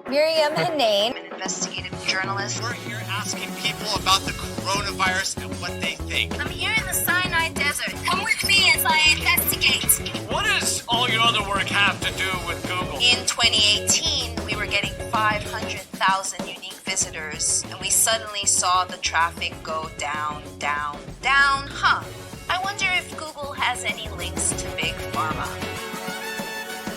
Maryam and Nain, an investigative journalist. We're here asking people about the coronavirus and what they think. I'm here in the Sinai Desert. Come with me as I investigate. What does all your other work have to do with Google? In 2018, we were getting 500,000 unique visitors, and we suddenly saw the traffic go down, down, down. I wonder if Google has any links to Big Pharma.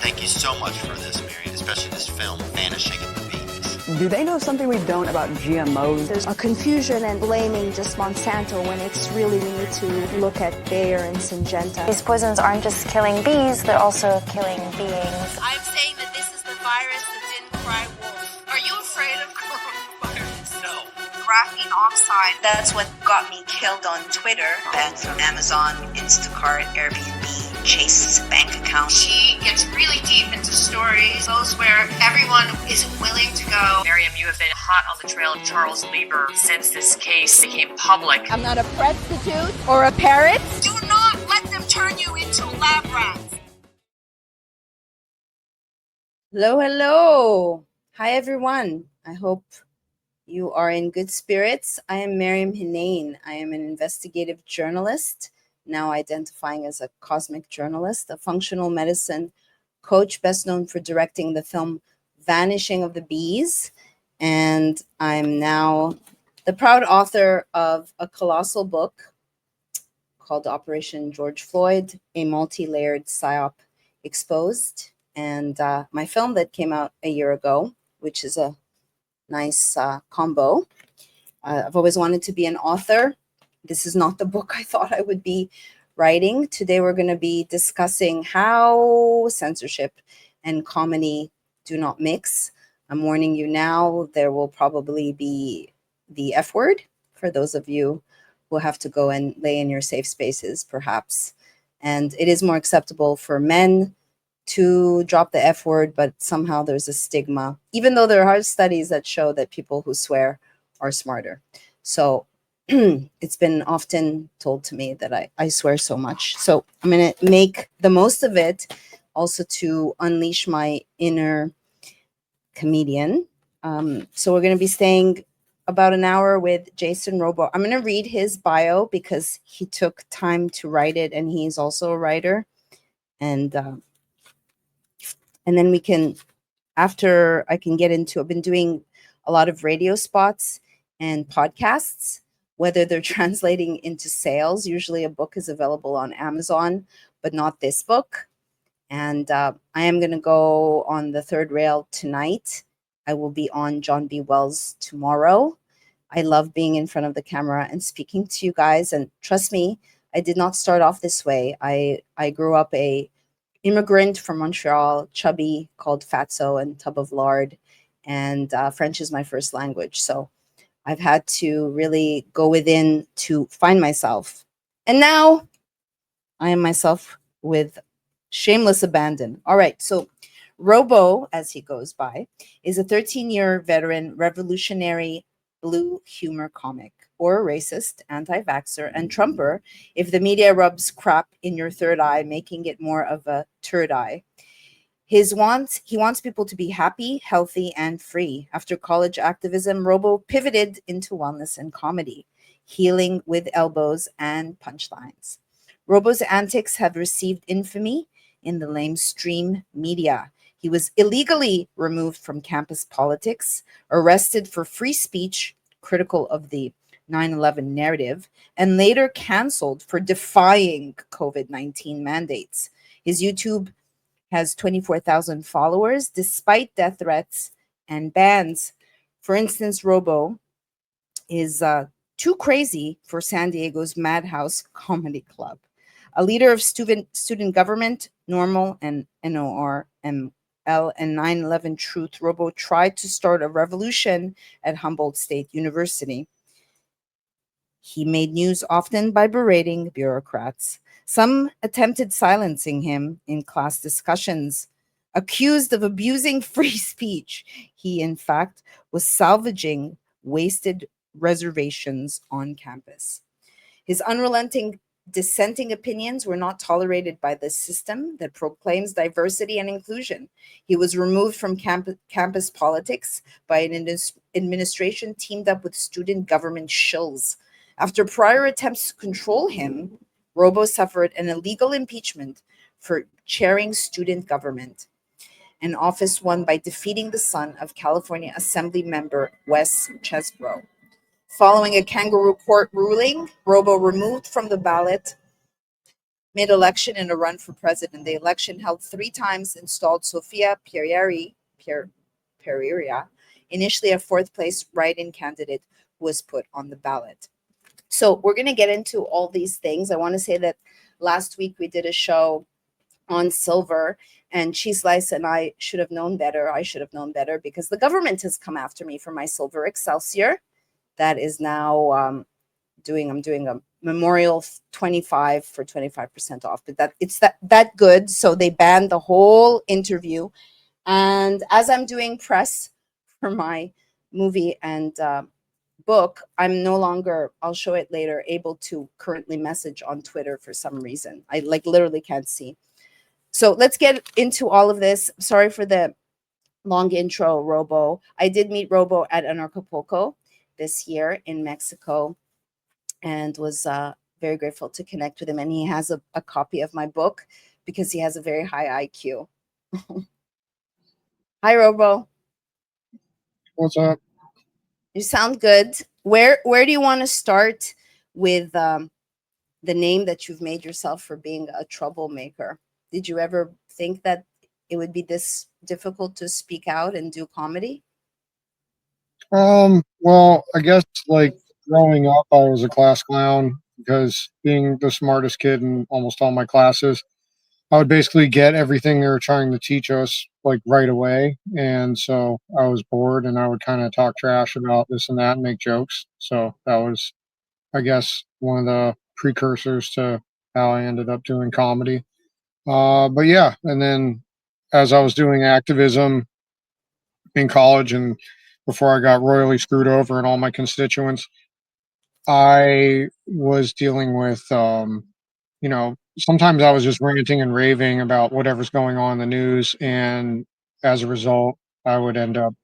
Thank you so much for this, Marion, especially this film, Vanishing in the Beams. Do they know something we don't about GMOs? There's a confusion and blaming just Monsanto when it's really we need to look at Bayer and Syngenta. These poisons aren't just killing bees, they're also killing beings. I'm saying that this is the virus that didn't cry wolf. Are you afraid of coronavirus? No. Graphene oxide, that's what got me killed on Twitter. Banned from Amazon, Instacart, Airbnb, Chase's bank account. She gets really deep into stories, those where everyone is willing to go. Maryam, you have been hot on the trail of Charles Lieber since this case became public. I'm not a prostitute or a parrot. Do not let them turn you into lab rats. Hello. Hi, everyone. I hope you are in good spirits. I am Maryam. I am an investigative journalist, now identifying as a cosmic journalist, a functional medicine coach, best known for directing the film Vanishing of the Bees. And I'm now the proud author of a colossal book called Operation George Floyd, a multi-layered psyop exposed. And my film that came out a year ago, which is a nice combo. I've always wanted to be an author. This is not the book I thought I would be writing. Today we're going to be discussing how censorship and comedy do not mix. I'm warning you now, there will probably be the F word for those of you who have to go and lay in your safe spaces, perhaps. And it is more acceptable for men to drop the F word, but somehow there's a stigma, even though there are studies that show that people who swear are smarter. So it's been often told to me that I swear so much. So I'm going to make the most of it, also to unleash my inner comedian. So we're going to be staying about an hour with Jason Robo. I'm going to read his bio because he took time to write it, and he's also a writer. And then we can, after I can get into, I've been doing a lot of radio spots and podcasts, whether they're translating into sales. Usually a book is available on Amazon, but not this book. And I am going to go on the third rail tonight. I will be on John B. Wells tomorrow. I love being in front of the camera and speaking to you guys. And trust me, I did not start off this way. I grew up a immigrant from Montreal, chubby, called fatso and tub of lard, and French is my first language. So I've had to really go within to find myself. And now I am myself with shameless abandon. All right, so Robo, as he goes by, is a 13-year veteran revolutionary blue humor comic, or racist, anti-vaxxer, and Trumper if the media rubs crap in your third eye, making it more of a third eye. He wants people to be happy, healthy, and free. After college activism, Robo pivoted into wellness and comedy, healing with elbows and punchlines. Robo's antics have received infamy in the lamestream media. He was illegally removed from campus politics, arrested for free speech critical of the 9/11 narrative, and later canceled for defying COVID-19 mandates. His YouTube has 24,000 followers despite death threats and bans. For instance, Robo is too crazy for San Diego's Madhouse Comedy Club. A leader of student government, Normal, and NORML, and 9/11 Truth, Robo tried to start a revolution at Humboldt State University. He made news often by berating bureaucrats. Some attempted silencing him in class discussions. Accused of abusing free speech, he, in fact, was salvaging wasted reservations on campus. His unrelenting dissenting opinions were not tolerated by the system that proclaims diversity and inclusion. He was removed from campus politics by an administration teamed up with student government shills. After prior attempts to control him, Robo suffered an illegal impeachment for chairing student government, an office won by defeating the son of California Assembly member Wes Chesbro. Following a kangaroo court ruling, Robo removed from the ballot mid-election in a run for president. The election, held 3 times, installed Sofia Pereira initially a fourth place write-in candidate was put on the ballot. So we're going to get into all these things. I want to say that last week we did a show on silver, and Cheese Slice and I should have known better. I should have known better because the government has come after me for my silver Excelsior. That is now I'm doing a memorial 25 for 25% off, but that good. So they banned the whole interview. And as I'm doing press for my movie and book, I'm no longer, I'll show it later, able to currently message on Twitter for some reason. I like literally can't see. So let's get into all of this. Sorry for the long intro, Robo. I did meet Robo at Acapulco this year in Mexico and was very grateful to connect with him. And he has a copy of my book because he has a very high IQ. Hi, Robo. What's up? You sound good. Where do you want to start with the name that you've made yourself for being a troublemaker? Did you ever think that it would be this difficult to speak out and do comedy? Well, I guess like growing up, I was a class clown because being the smartest kid in almost all my classes, I would basically get everything they were trying to teach us like right away. And so I was bored and I would kind of talk trash about this and that and make jokes. So that was, I guess, one of the precursors to how I ended up doing comedy. But yeah, and then as I was doing activism in college and before I got royally screwed over and all my constituents, I was dealing with, sometimes I was just ranting and raving about whatever's going on in the news. And as a result, I would end up,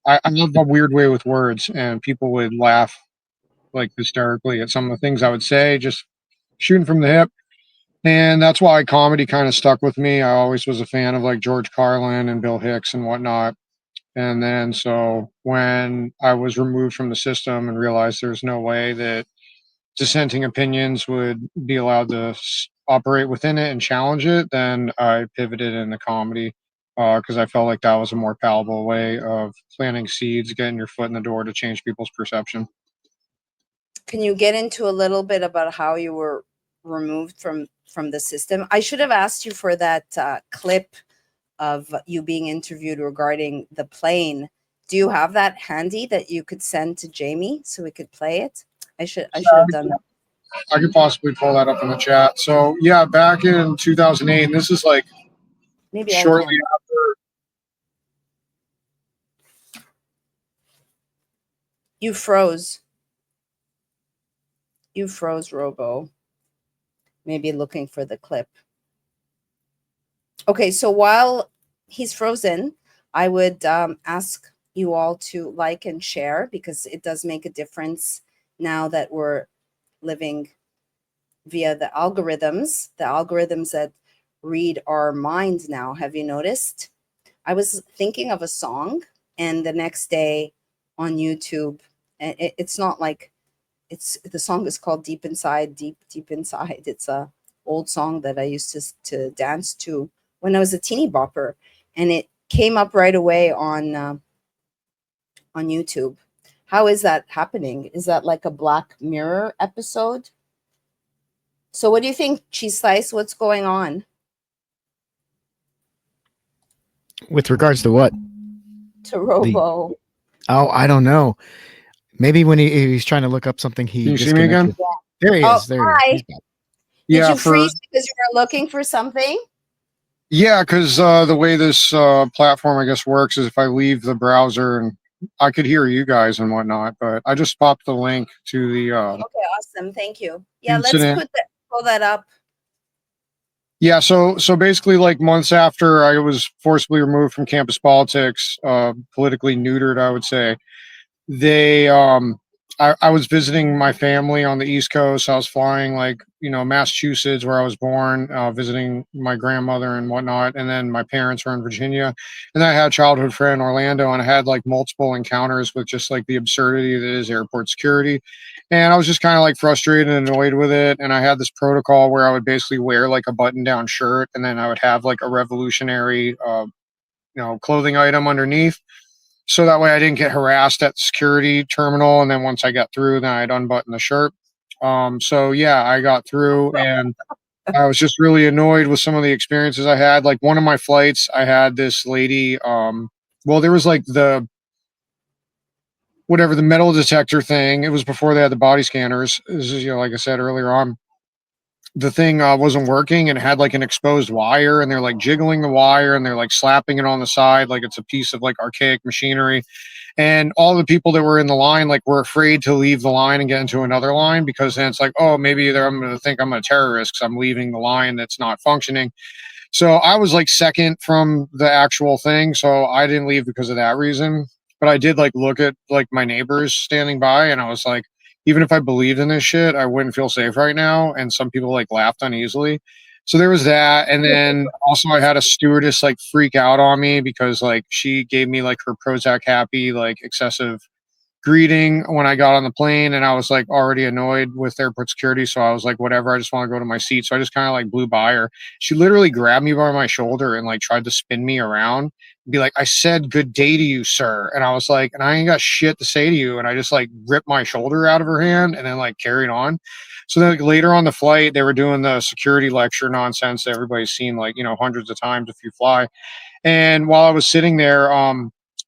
I love a weird way with words, and people would laugh like hysterically at some of the things I would say, just shooting from the hip. And that's why comedy kind of stuck with me. I always was a fan of like George Carlin and Bill Hicks and whatnot. And then so when I was removed from the system and realized there's no way that dissenting opinions would be allowed to operate within it and challenge it, then I pivoted into comedy because I felt like that was a more palatable way of planting seeds, getting your foot in the door to change people's perception. Can you get into a little bit about how you were removed from the system? I should have asked you for that clip of you being interviewed regarding the plane. Do you have that handy that you could send to Jamie so we could play it? I should have done that. I could possibly pull that up in the chat. So yeah, back in 2008, and this is like Maybe shortly I can. after. You froze. You froze, Robo. Maybe looking for the clip. Okay, so while he's frozen, I would ask you all to like and share because it does make a difference now that we're living via the algorithms that read our mind now. Have you noticed? I was thinking of a song, and the next day on YouTube, and it's not like the song is called Deep Inside, Deep Inside. It's a old song that I used to dance to when I was a teeny bopper, and it came up right away on YouTube. How is that happening? Is that like a Black Mirror episode? So what do you think, Cheese Slice? What's going on? With regards to what? To Robo. I don't know. Maybe when he's trying to look up something, he Can you see me again? Yeah. There he is. There hi. he is. Did you freeze because you were looking for something? Yeah, because the way this platform, I guess, works is if I leave the browser and I could hear you guys and whatnot, but I just popped the link to the. Okay, awesome. Thank you. Yeah, incident. Let's pull that up. Yeah, so basically, like months after I was forcibly removed from campus politics, politically neutered, I would say, they I was visiting my family on the East Coast. I was flying like, Massachusetts, where I was born, visiting my grandmother and whatnot. And then my parents were in Virginia. And I had a childhood friend in Orlando, and I had like multiple encounters with just like the absurdity that is airport security. And I was just kind of like frustrated and annoyed with it. And I had this protocol where I would basically wear like a button down shirt, and then I would have like a revolutionary, clothing item underneath. so that way I didn't get harassed at the security terminal. And then once I got through, then I'd unbutton the shirt. So yeah, I got through, and I was just really annoyed with some of the experiences I had. Like one of my flights, I had this lady. Well, there was like the whatever the metal detector thing. It was before they had the body scanners. This is, like I said earlier on, the thing wasn't working, and it had like an exposed wire, and they're like jiggling the wire, and they're like slapping it on the side like it's a piece of like archaic machinery. And all the people that were in the line like were afraid to leave the line and get into another line, because then it's like, oh, maybe I'm going to think I'm a terrorist because I'm leaving the line that's not functioning. So I was like second from the actual thing, so I didn't leave because of that reason. But I did like look at like my neighbors standing by, and I was like, even if I believed in this shit, I wouldn't feel safe right now. And some people like laughed uneasily. So there was that. And then also I had a stewardess like freak out on me because like she gave me like her Prozac happy, like excessive greeting when I got on the plane, and I was like already annoyed with airport security. So I was like, whatever, I just want to go to my seat. So I just kind of like blew by her. She literally grabbed me by my shoulder and like tried to spin me around and be like, I said good day to you, sir. And I was like, and I ain't got shit to say to you. And I just like ripped my shoulder out of her hand and then like carried on. So then like, later on the flight, they were doing the security lecture nonsense that everybody's seen like, hundreds of times if you fly. And while I was sitting there,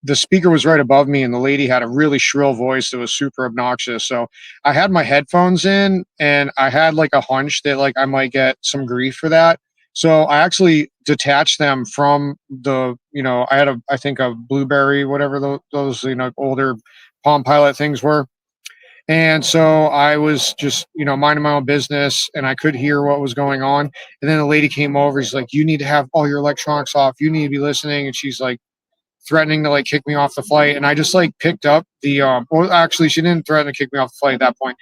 the speaker was right above me, and the lady had a really shrill voice that was super obnoxious. So I had my headphones in, and I had like a hunch that like I might get some grief for that. So I actually detached them from the, I had I think a Blueberry, whatever those, older Palm Pilot things were. And so I was just, minding my own business, and I could hear what was going on. And then the lady came over. She's like, you need to have all your electronics off. You need to be listening. And she's like threatening to like kick me off the flight. And I just like picked up the, well, actually she didn't threaten to kick me off the flight at that point.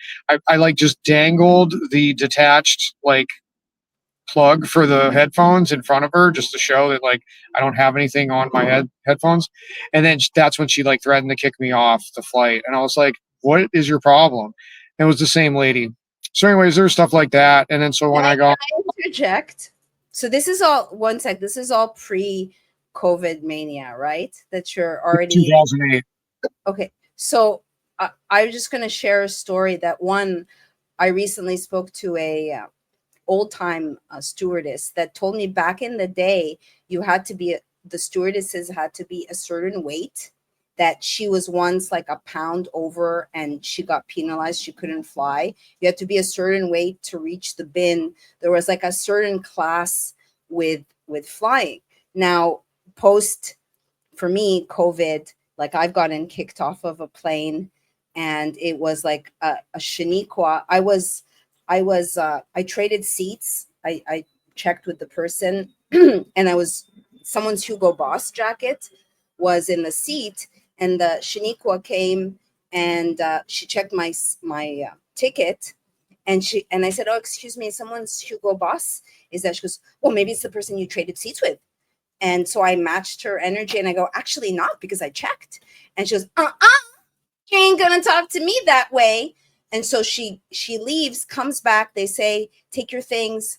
I like just dangled the detached like plug for the headphones in front of her just to show that like I don't have anything on my headphones. And then that's when she like threatened to kick me off the flight. And I was like, what is your problem? And it was the same lady. So anyways, there's stuff like that. And then so when I got interject. So this is all one sec. This is all pre-COVID mania, right? That you're already 2008. Okay. So I'm just going to share a story that I recently spoke to a old time stewardess that told me back in the day, the stewardesses had to be a certain weight, that she was once like a pound over and she got penalized. She couldn't fly. You had to be a certain weight to reach the bin. There was like a certain class with flying. Now, for me, COVID, like I've gotten kicked off of a plane, and it was like a Shaniqua. I traded seats. I checked with the person and someone's Hugo Boss jacket was in the seat, and the Shaniqua came and she checked my ticket, and I said, oh, excuse me, someone's Hugo Boss is that? She goes, well, maybe it's the person you traded seats with. And so I matched her energy, and I go, actually not, because I checked. And she goes, you ain't gonna talk to me that way. And so she leaves, comes back. They say, take your things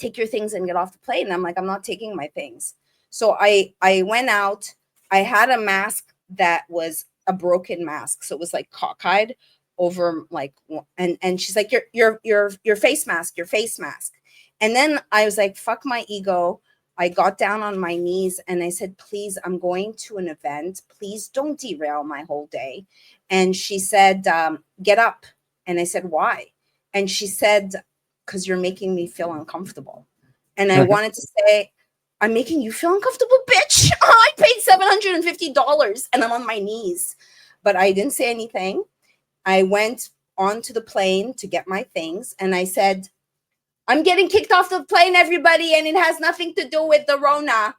and get off the plane. And I'm like, I'm not taking my things. So I went out. I had a mask that was a broken mask. So it was like cockeyed over like, and she's like, your face mask, your face mask. And then I was like, fuck my ego. I got down on my knees and I said, please, I'm going to an event. Please don't derail my whole day. And she said, get up. And I said, why? And she said, because you're making me feel uncomfortable. And I wanted to say, I'm making you feel uncomfortable, bitch. I paid $750 and I'm on my knees. But I didn't say anything. I went onto the plane to get my things. And I said, I'm getting kicked off the plane, everybody, and it has nothing to do with the Rona.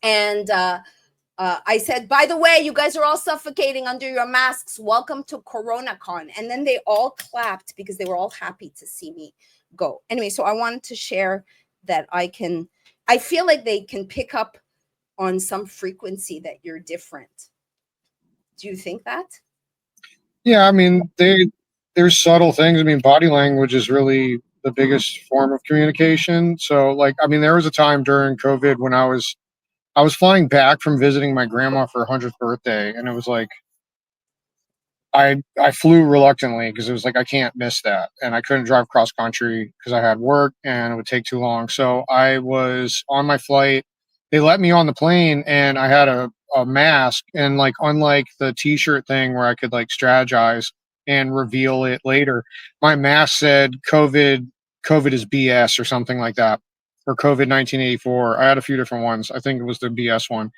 And I said, by the way, you guys are all suffocating under your masks. Welcome to CoronaCon. And then they all clapped because they were all happy to see me go. Anyway, so I wanted to share that I feel like they can pick up on some frequency that you're different. Do you think that? Yeah, I mean, there's subtle things. I mean, body language is really the biggest form of communication. So like, I mean, there was a time during COVID when I was I was flying back from visiting my grandma for her 100th birthday, and it was like I flew reluctantly because it was like I can't miss that, and I couldn't drive cross country because I had work and it would take too long. So I was on my flight. They let me on the plane, and I had a mask, and like unlike the T-shirt thing where I could like strategize and reveal it later, my mask said COVID is BS or something like that, or COVID 1984. I had a few different ones. I think it was the BS one.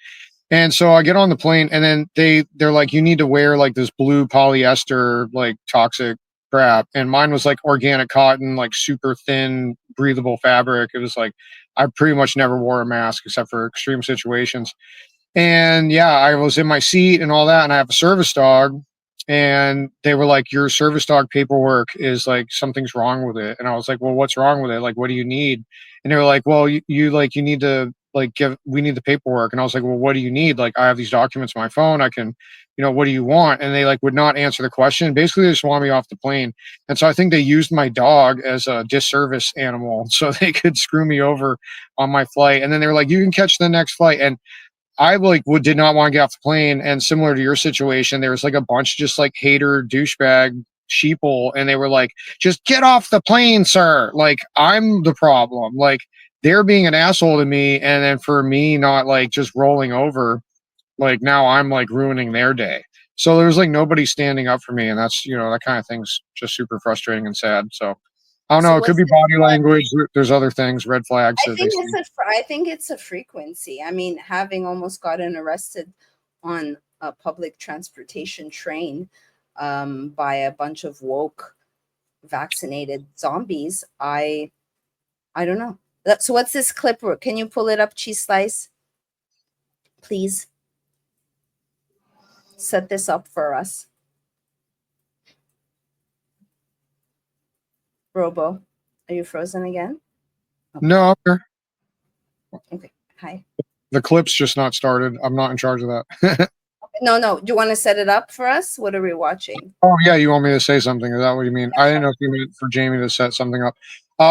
And so I get on the plane, and then they're like, you need to wear like this blue polyester, like toxic crap. And mine was like organic cotton, like super thin, breathable fabric. It was like I pretty much never wore a mask except for extreme situations. And yeah, I was in my seat and all that, and I have a service dog. And they were like, your service dog paperwork is like something's wrong with it. And I was like, well, what's wrong with it? Like, what do you need? And they were like, well, you need to like we need the paperwork. And I was like, well, what do you need? Like, I have these documents on my phone. I can, what do you want? And they like would not answer the question. Basically, they just want me off the plane. And so I think they used my dog as a disservice animal so they could screw me over on my flight. And then they were like, you can catch the next flight. And I like did not want to get off the plane, and similar to your situation, there was like a bunch of just like hater douchebag sheeple, and they were like, "Just get off the plane, sir!" Like I'm the problem. Like they're being an asshole to me, and then for me not like just rolling over, like now I'm like ruining their day. So there's like nobody standing up for me, and that's that kind of thing's just super frustrating and sad. So I don't know. It could be body language. There's other things, red flags that they see. I think it's a frequency. I mean, having almost gotten arrested on a public transportation train by a bunch of woke vaccinated zombies, I don't know. So what's this clip? Can you pull it up, Cheese Slice? Please set this up for us. Robo, are you frozen again? Okay. No. Okay. Hi. The clip's just not started. I'm not in charge of that. No. Do you want to set it up for us? What are we watching? Oh, yeah. You want me to say something? Is that what you mean? I didn't know if you meant for Jamie to set something up.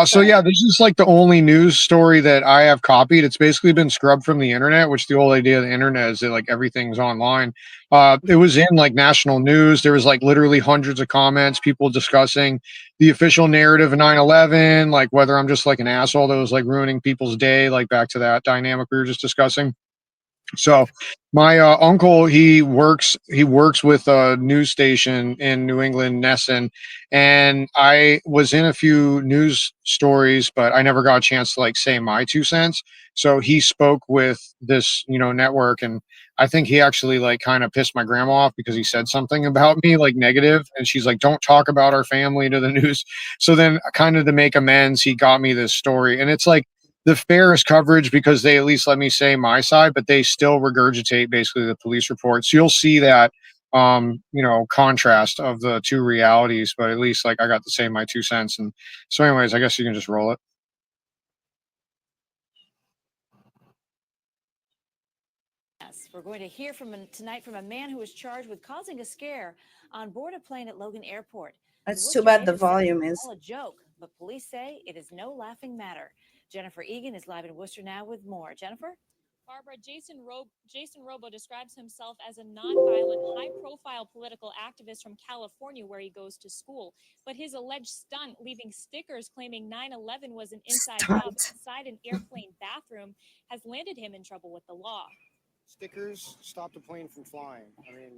So, yeah, this is like the only news story that I have copied. It's basically been scrubbed from the internet, which the whole idea of the internet is that like everything's online. It was in like national news. There was like literally hundreds of comments, people discussing the official narrative of 9/11, like whether I'm just like an asshole that was like ruining people's day, like back to that dynamic we were just discussing. So my uncle, he works with a news station in New England, Nesson, and I was in a few news stories, but I never got a chance to like say my 2 cents. So he spoke with this, network, and I think he actually like kind of pissed my grandma off because he said something about me like negative, and she's like, "Don't talk about our family to the news." So then, kind of to make amends, he got me this story, and it's like the fairest coverage because they at least let me say my side, but they still regurgitate basically the police report. So you'll see that contrast of the two realities, but at least like I got to say my 2 cents. And so anyways, I guess you can just roll it. We're going to hear tonight from a man who was charged with causing a scare on board a plane at Logan Airport. It's too bad the volume is all a joke, but police say it is no laughing matter. Jennifer Egan is live in Worcester now with more. Jennifer? Barbara, Jason Robo describes himself as a nonviolent, high-profile political activist from California where he goes to school. But his alleged stunt, leaving stickers claiming 9/11 was an inside job inside an airplane bathroom, has landed him in trouble with the law. Stickers stopped a plane from flying. I mean,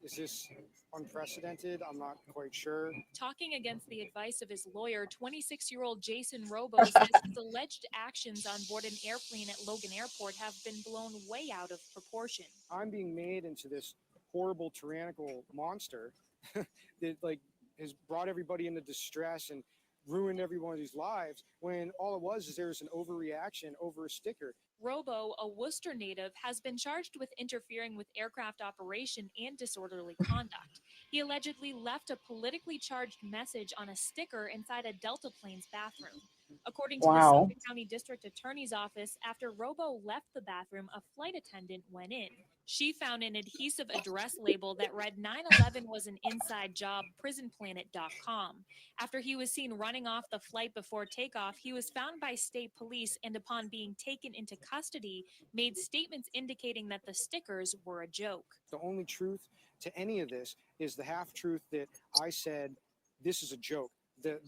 is this unprecedented? I'm not quite sure. Talking against the advice of his lawyer, 26-year-old Jason Robo says his alleged actions on board an airplane at Logan Airport have been blown way out of proportion. I'm being made into this horrible, tyrannical monster that like has brought everybody into distress and ruined everyone's lives when all it was is there was an overreaction over a sticker. Robo, a Worcester native, has been charged with interfering with aircraft operation and disorderly conduct. He allegedly left a politically charged message on a sticker inside a Delta plane's bathroom. According to the Suffolk County District Attorney's Office, after Robo left the bathroom, a flight attendant went in. She found an adhesive address label that read 9/11 was an inside job, prisonplanet.com. After he was seen running off the flight before takeoff, he was found by state police, and upon being taken into custody, made statements indicating that the stickers were a joke. The only truth to any of this is the half-truth that I said this is a joke.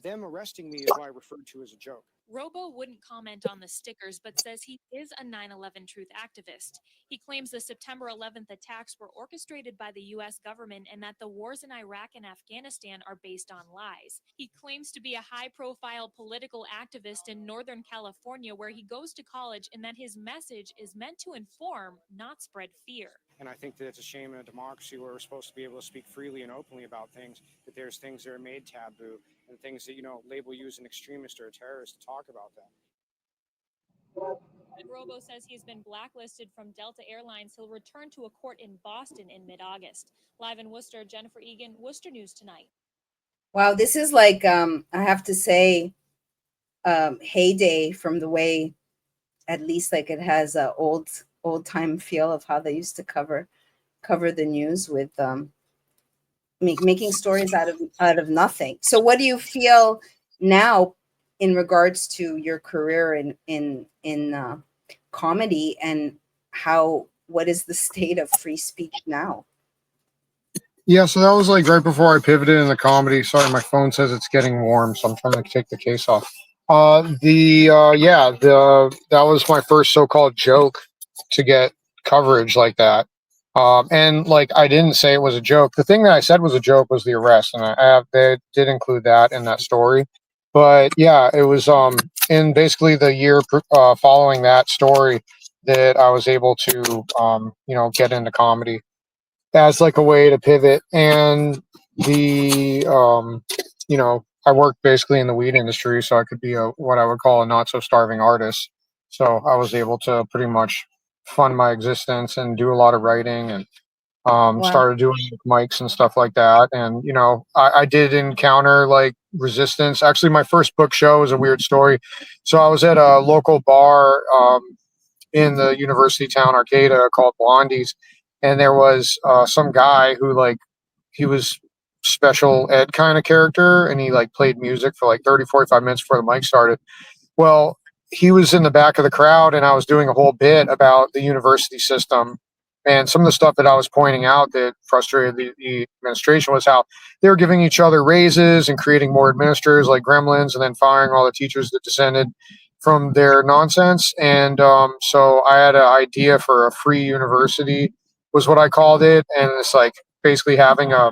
Them arresting me is what I referred to as a joke. Robo wouldn't comment on the stickers, but says he is a 9/11 truth activist. He claims the September 11th attacks were orchestrated by the U.S. government and that the wars in Iraq and Afghanistan are based on lies. He claims to be a high-profile political activist in Northern California where he goes to college and that his message is meant to inform, not spread fear. And I think that it's a shame in a democracy where we're supposed to be able to speak freely and openly about things, that there's things that are made taboo and things that, label you as an extremist or a terrorist to talk about that. Robo says he's been blacklisted from Delta Airlines. He'll return to a court in Boston in mid-August. Live in Worcester, Jennifer Egan, Worcester News Tonight. Wow, this is like, I have to say, heyday from the way, at least like it has a old time feel of how they used to cover the news with making stories out of nothing. So what do you feel now in regards to your career in comedy, and what is the state of free speech now? Yeah, so that was like right before I pivoted in the comedy. Sorry, my phone says it's getting warm, so I'm trying to take the case off. That was my first so-called joke to get coverage like that. And like I didn't say it was a joke. The thing that I said was a joke was the arrest, and they did include that in that story. But yeah, it was in basically the year following that story that I was able to get into comedy as like a way to pivot. And I worked basically in the weed industry, so I could be what I would call a not so starving artist. So I was able to pretty much fund my existence and do a lot of writing, and started doing mics and stuff like that. And I did encounter like resistance. Actually, my first book show was a weird story. So I was at a local bar in the university town Arcata called Blondie's, and there was some guy who he was special ed kind of character, and he like played music for like 30-45 minutes before the mic started. Well, he was in the back of the crowd, and I was doing a whole bit about the university system. And some of the stuff that I was pointing out that frustrated the administration was how they were giving each other raises and creating more administrators like gremlins, and then firing all the teachers that descended from their nonsense. And so I had an idea for a free university, was what I called it. And it's like basically having a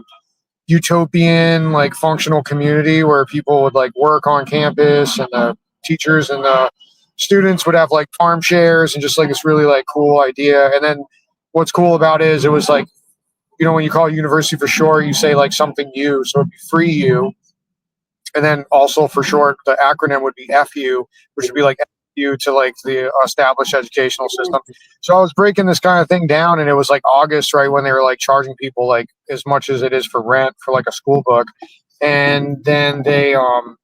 utopian, like functional community where people would like work on campus, and the teachers and the students would have like farm shares, and just like this really like cool idea. And then what's cool about it is it was like, when you call university for short, you say like something U, so it'd be free U. And then also for short, the acronym would be FU, which would be like FU to like the established educational system. So I was breaking this kind of thing down, and it was like August, right, when they were like charging people like as much as it is for rent for like a school book. And then they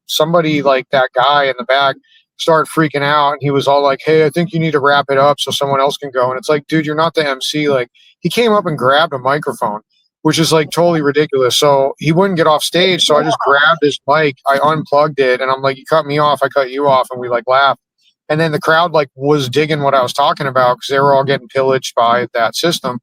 somebody like that guy in the back started freaking out, and he was all like, "Hey, I think you need to wrap it up so someone else can go." And it's like, dude, you're not the MC. Like, he came up and grabbed a microphone, which is like totally ridiculous. So he wouldn't get off stage. So I just grabbed his mic, I unplugged it, and I'm like, "You cut me off, I cut you off," and we like laughed. And then the crowd like was digging what I was talking about because they were all getting pillaged by that system.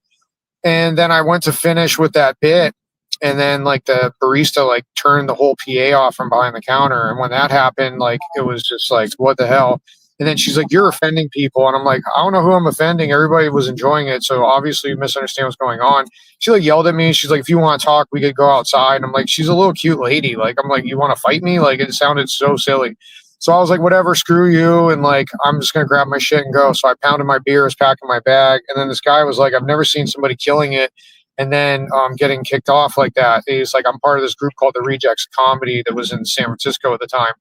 And then I went to finish with that bit, and then like the barista like turned the whole PA off from behind the counter. And when that happened, like it was just like, what the hell? And then she's like, "You're offending people." And I'm like, "I don't know who I'm offending. Everybody was enjoying it. So obviously you misunderstand what's going on." She like yelled at me. She's like, "If you want to talk, we could go outside." And I'm like, she's a little cute lady. Like, I'm like, "You want to fight me?" Like, it sounded so silly. So I was like, "Whatever, screw you." And like, I'm just going to grab my shit and go. So I pounded my beer, was packing my bag. And then this guy was like, "I've never seen somebody killing it and then getting kicked off like that." He's like, "I'm part of this group called the Rejects Comedy that was in San Francisco at the time."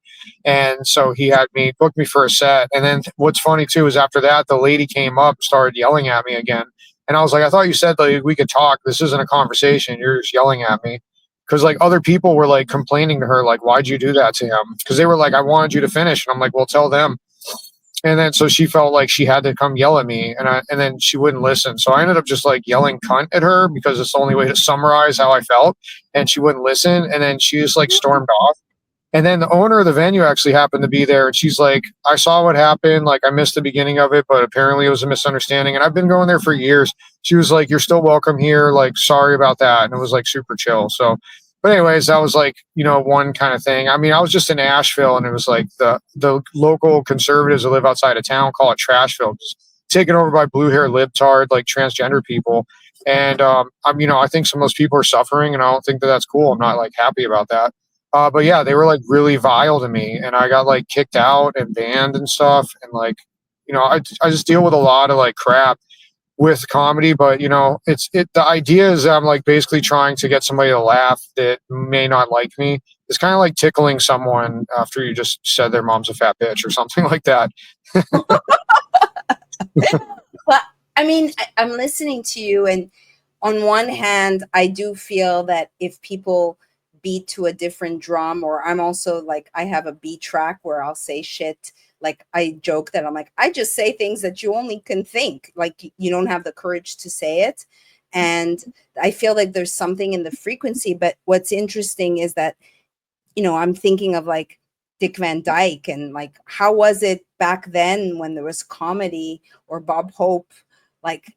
And so he had me, booked me for a set. And then what's funny too is after that, the lady came up and started yelling at me again. And I was like, "I thought you said like we could talk. This isn't a conversation. You're just yelling at me." Because like other people were like complaining to her, like, "Why'd you do that to him?" Because they were like, "I wanted you to finish." And I'm like, "Well, tell them." And then so she felt like she had to come yell at me, and then she wouldn't listen. So I ended up just like yelling cunt at her because it's the only way to summarize how I felt, and she wouldn't listen. And then she just like stormed off. And then the owner of the venue actually happened to be there, and she's like, I saw what happened. Like, I missed the beginning of it, but apparently it was a misunderstanding. And I've been going there for years. She was like, you're still welcome here. Like, sorry about that. And it was like super chill. So, but anyways, that was like, one kind of thing. I mean, I was just in Asheville, and it was like the local conservatives that live outside of town call it Trashville, just taken over by blue hair libtard, like transgender people. And I think some of those people are suffering, and I don't think that that's cool. I'm not like happy about that. But yeah, they were like really vile to me, and I got like kicked out and banned and stuff. And like, I just deal with a lot of like crap with comedy. But the idea is that I'm like basically trying to get somebody to laugh that may not like me. It's kind of like tickling someone after you just said their mom's a fat bitch or something like that. But I mean, I'm listening to you, and on one hand, I do feel that if people beat to a different drum, or I'm also like, I have a beat track where I'll say shit. Like, I joke that I'm like, I just say things that you only can think, like you don't have the courage to say it. And I feel like there's something in the frequency. But what's interesting is that, I'm thinking of like Dick Van Dyke, and like, how was it back then when there was comedy, or Bob Hope? Like,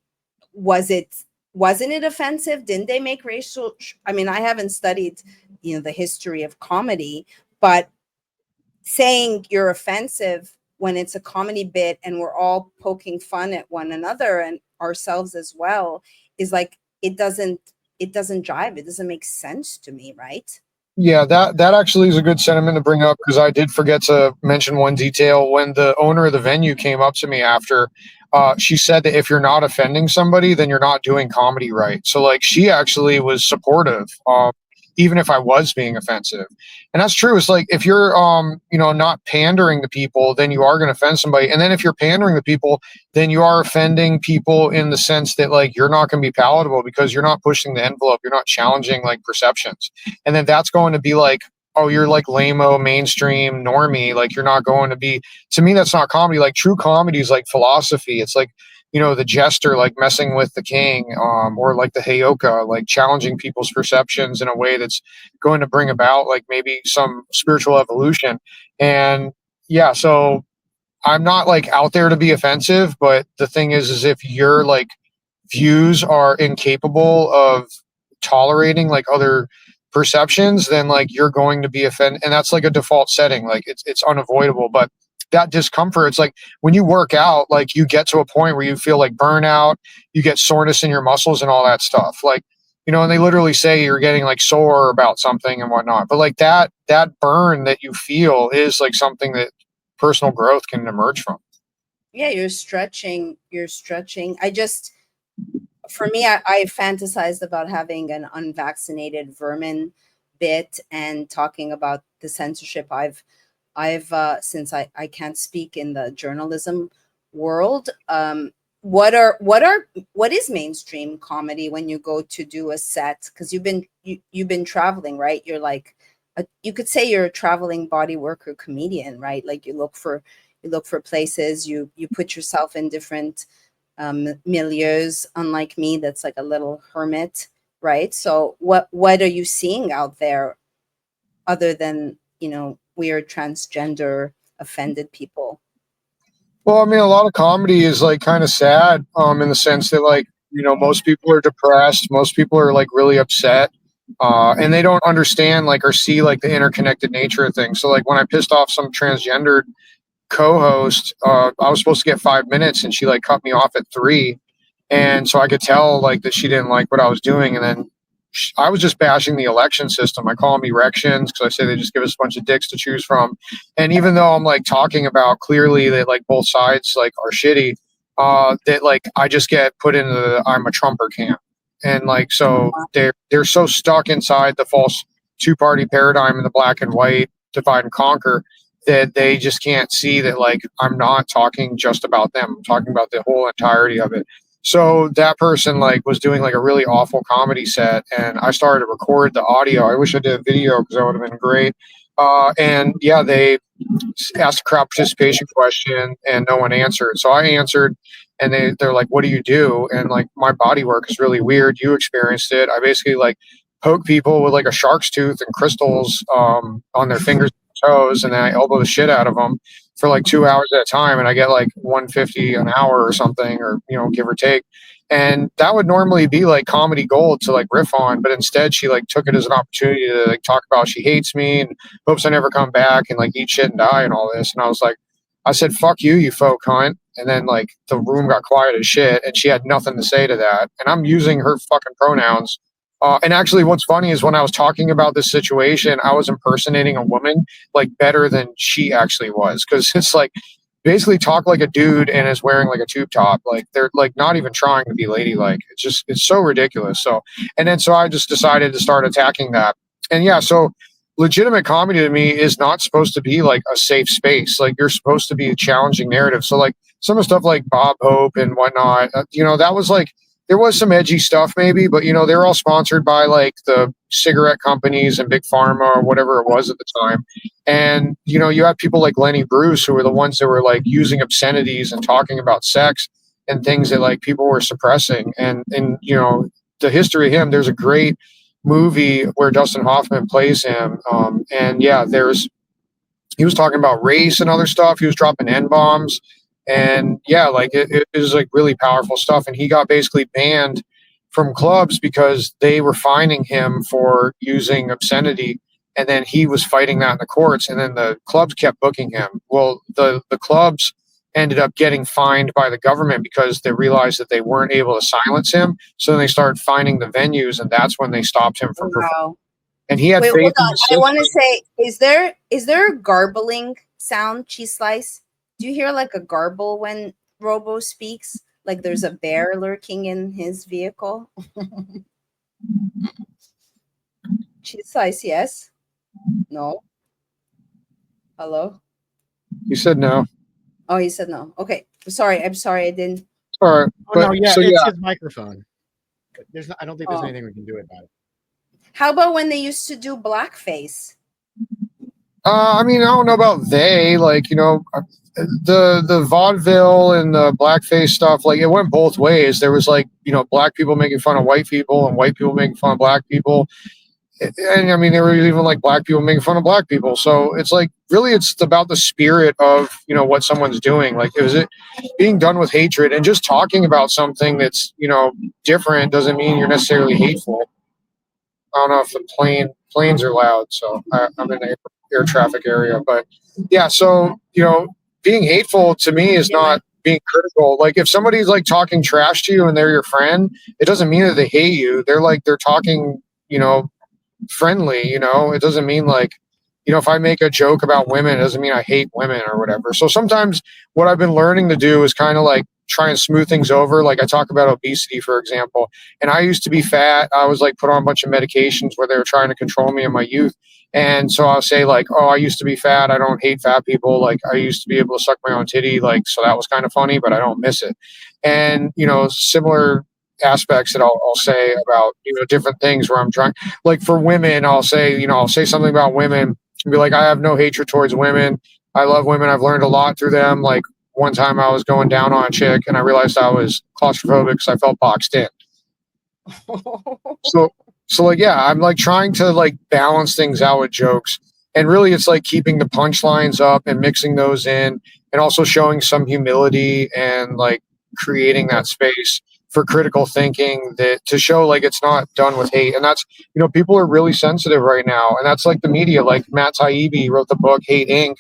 wasn't it offensive? Didn't they make racial? I mean, I haven't studied, the history of comedy, but saying you're offensive when it's a comedy bit and we're all poking fun at one another and ourselves as well is like, it doesn't jive. It doesn't make sense to me, right? Yeah, that actually is a good sentiment to bring up, because I did forget to mention one detail. When the owner of the venue came up to me after, she said that if you're not offending somebody, then you're not doing comedy right. So like, she actually was supportive, even if I was being offensive. And that's true. It's like, if you're not pandering to people, then you are going to offend somebody. And then if you're pandering to people, then you are offending people in the sense that like, you're not going to be palatable because you're not pushing the envelope, you're not challenging like perceptions. And then that's going to be like, oh, you're like lame-o, mainstream, normie. Like, you're not going to be, to me, that's not comedy. Like, true comedy is like philosophy. It's like, the jester, like messing with the king, or like the heyoka, like challenging people's perceptions in a way that's going to bring about like maybe some spiritual evolution. And yeah, so I'm not like out there to be offensive, but the thing is if your like views are incapable of tolerating like other perceptions, then like you're going to be offended. And that's like a default setting. Like, it's unavoidable. But that discomfort, it's like when you work out, like you get to a point where you feel like burnout, you get soreness in your muscles and all that stuff. Like, and they literally say you're getting like sore about something and whatnot. But like that burn that you feel is like something that personal growth can emerge from. Yeah, you're stretching. For me, I fantasized about having an unvaccinated vermin bit and talking about the censorship. I've since I can't speak in the journalism world. What is mainstream comedy when you go to do a set? Because you've been traveling, right? You're like, you could say you're a traveling body worker comedian, right? Like, you look for places, you put yourself in different milieus, unlike me, that's like a little hermit, right? So what are you seeing out there other than weird transgender offended people? Well, I mean, a lot of comedy is like kind of sad, in the sense that like, most people are depressed, most people are like really upset, and they don't understand like or see like the interconnected nature of things. So like, when I pissed off some transgendered co-host, I was supposed to get 5 minutes, and she like cut me off at 3, and so I could tell like that she didn't like what I was doing. And then I was just bashing the election system. I call them erections because I say they just give us a bunch of dicks to choose from. And even though I'm like talking about clearly that like both sides like are shitty, that like I just get put into the I'm a Trumper camp. And like, so they're so stuck inside the false two-party paradigm and the black and white divide and conquer that they just can't see that like I'm not talking just about them. I'm talking about the whole entirety of it. So that person like was doing like a really awful comedy set, and I started to record the audio. I wish I did a video because that would have been great. And yeah, they asked a crowd participation question and no one answered. So I answered, and they're like, "What do you do?" And like, my body work is really weird. You experienced it. I basically like poke people with like a shark's tooth and crystals on their fingers toes, and then I elbow the shit out of them for like 2 hours at a time, and I get like 150 an hour or something, or give or take. And that would normally be like comedy gold to like riff on, but instead she like took it as an opportunity to like talk about she hates me and hopes I never come back and like eat shit and die and all this. And I said, fuck you, you faux cunt. And then like the room got quiet as shit, and she had nothing to say to that. And I'm using her fucking pronouns. And actually, what's funny is when I was talking about this situation, I was impersonating a woman like better than she actually was, because it's like basically talk like a dude and is wearing like a tube top. Like they're like not even trying to be ladylike. It's so ridiculous. So so I just decided to start attacking that. And yeah, so legitimate comedy to me is not supposed to be like a safe space. Like you're supposed to be a challenging narrative. So like some of the stuff like Bob Hope and whatnot, that was like, there was some edgy stuff maybe, but they're all sponsored by like the cigarette companies and big pharma or whatever it was at the time. And you have people like Lenny Bruce, who were the ones that were like using obscenities and talking about sex and things that like people were suppressing. And the history of him, there's a great movie where Dustin Hoffman plays him. And yeah, he was talking about race and other stuff. He was dropping N-bombs. And yeah, like it is like really powerful stuff. And he got basically banned from clubs because they were fining him for using obscenity. And then he was fighting that in the courts. And then the clubs kept booking him. Well, the clubs ended up getting fined by the government because they realized that they weren't able to silence him. So then they started fining the venues, and that's when they stopped him from performing. And he had Wait, faith hold in on. the I want to system. say, is there a garbling sound, Cheese Slice? Do you hear like a garble when Robo speaks? Like there's a bear lurking in his vehicle? Cheese Slice, yes? No? Hello? He said no. Oh, he said no. Okay. I'm sorry. I didn't. All right. Oh, no, yeah, it's his microphone. I don't think there's anything we can do about it. How about when they used to do blackface? I mean, I don't know about they, like, the vaudeville and the blackface stuff, like it went both ways. There was like, black people making fun of white people and white people making fun of black people. And I mean, there were even like black people making fun of black people. So it's like, really, it's about the spirit of, what someone's doing. Like, is it being done with hatred, and just talking about something that's, different doesn't mean you're necessarily hateful. I don't know if the planes are loud, so I'm in an air traffic area. But yeah, so being hateful to me is not being critical. Like if somebody's like talking trash to you and they're your friend, it doesn't mean that they hate you. They're talking, friendly. It doesn't mean like, if I make a joke about women, it doesn't mean I hate women or whatever. So sometimes what I've been learning to do is kind of like try and smooth things over. Like I talk about obesity, for example, and I used to be fat. I was like put on a bunch of medications where they were trying to control me in my youth. And so I'll say like, oh, I used to be fat. I don't hate fat people. Like I used to be able to suck my own titty. Like, so that was kind of funny, but I don't miss it. And, similar aspects that I'll say about, different things where I'm trying, like for women, I'll say something about women and be like, I have no hatred towards women. I love women. I've learned a lot through them. Like one time I was going down on a chick and I realized I was claustrophobic because I felt boxed in. So like, yeah, I'm like trying to like balance things out with jokes. And really it's like keeping the punchlines up and mixing those in, and also showing some humility and like creating that space for critical thinking, that to show like it's not done with hate. And that's, people are really sensitive right now. And that's like the media, like Matt Taibbi wrote the book Hate Inc.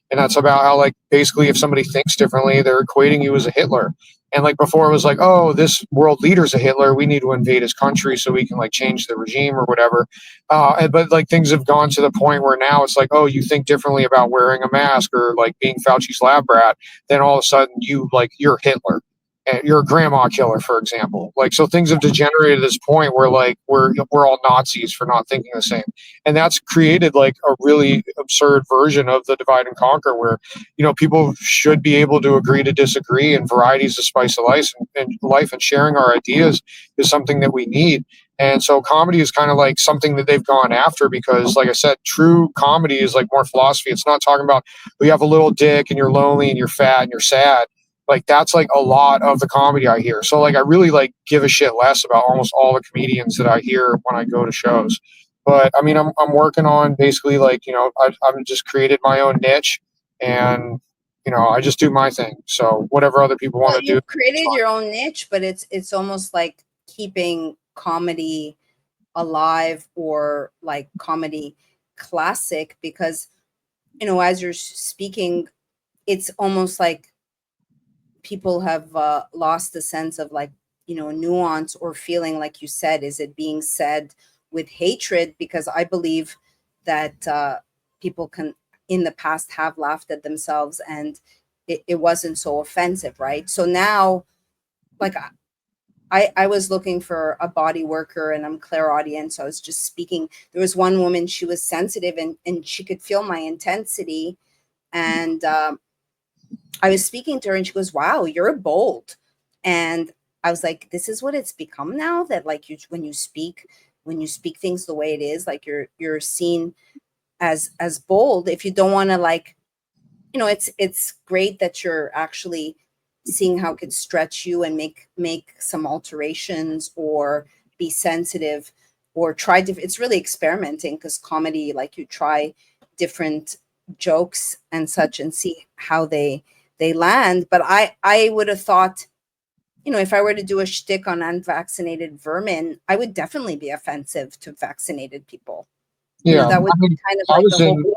And that's about how like basically if somebody thinks differently, they're equating you as a Hitler. And like before it was like, oh, this world leader's a Hitler, we need to invade his country so we can like change the regime or whatever. But like things have gone to the point where now it's like, oh, you think differently about wearing a mask or like being Fauci's lab rat, then all of a sudden you're Hitler. And you're a grandma killer, for example. Like, so things have degenerated to this point where like we're all Nazis for not thinking the same. And that's created like a really absurd version of the divide and conquer where, people should be able to agree to disagree, and variety is the spice of life, and sharing our ideas is something that we need. And so comedy is kind of like something that they've gone after because, like I said, true comedy is like more philosophy. It's not talking about you have a little dick and you're lonely and you're fat and you're sad. Like that's like a lot of the comedy I hear. So like I really like give a shit less about almost all the comedians that I hear when I go to shows. But I mean, I'm working on basically like, I'm just created my own niche, and I just do my thing. So whatever other people want Well, to do, you've created your own niche, but it's almost like keeping comedy alive, or like comedy classic, because as you're speaking, it's almost like people have lost the sense of like nuance or feeling. Like you said, is it being said with hatred? Because I believe that people can in the past have laughed at themselves, and it wasn't so offensive, right? So now, like, I was looking for a body worker, and I'm clairaudient, so I was just speaking. There was one woman, she was sensitive, and she could feel my intensity, and I was speaking to her, and she goes, "Wow, you're bold." And I was like, this is what it's become now, that like when you speak things the way it is, like you're seen as bold. If you don't want to, like, it's great that you're actually seeing how it could stretch you and make some alterations, or be sensitive, or try it's really experimenting, because comedy, like, you try different jokes and such and see how they land. But I would have thought, if I were to do a shtick on unvaccinated vermin, I would definitely be offensive to vaccinated people. yeah. That would I be mean, kind of I like was the whole in point.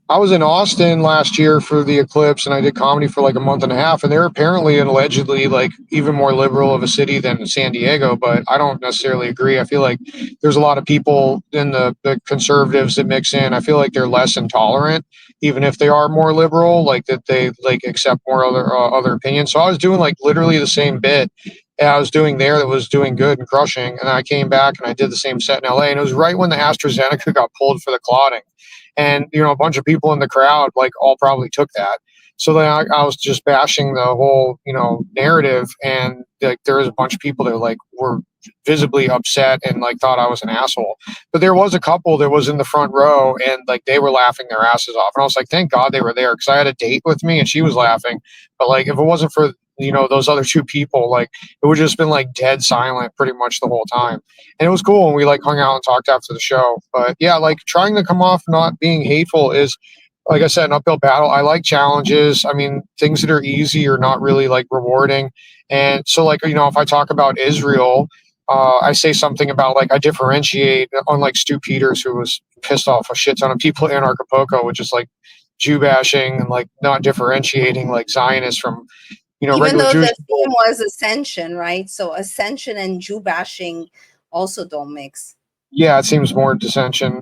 I was in Austin last year for the eclipse, and I did comedy for like a month and a half. And they're apparently and allegedly like even more liberal of a city than San Diego, but I don't necessarily agree. I feel like there's a lot of people in the conservatives that mix in. I feel like they're less intolerant, even if they are more liberal, like that they like accept more other opinions. So I was doing like literally the same bit I was doing there that was doing good and crushing, and I came back and I did the same set in LA, and it was right when the AstraZeneca got pulled for the clotting, and a bunch of people in the crowd like all probably took that. So then I was just bashing the whole narrative, and like there was a bunch of people that like were visibly upset and like thought I was an asshole. But there was a couple that was in the front row, and like they were laughing their asses off, and I was like, thank God they were there, because I had a date with me and she was laughing. But like if it wasn't for those other two people, like it would just been like dead silent pretty much the whole time. And it was cool, and we like hung out and talked after the show. But yeah, like trying to come off not being hateful is, like I said, an uphill battle. I like challenges. I mean, things that are easy are not really like rewarding. And so like if I talk about Israel, I say something about like I differentiate, unlike Stu Peters, who was pissed off a shit ton of people in Acapulco, which is like Jew bashing and like not differentiating like Zionists from Even regular though Jewish the people. theme was ascension, right? So ascension and Jew bashing also don't mix. Yeah, it seems more dissension.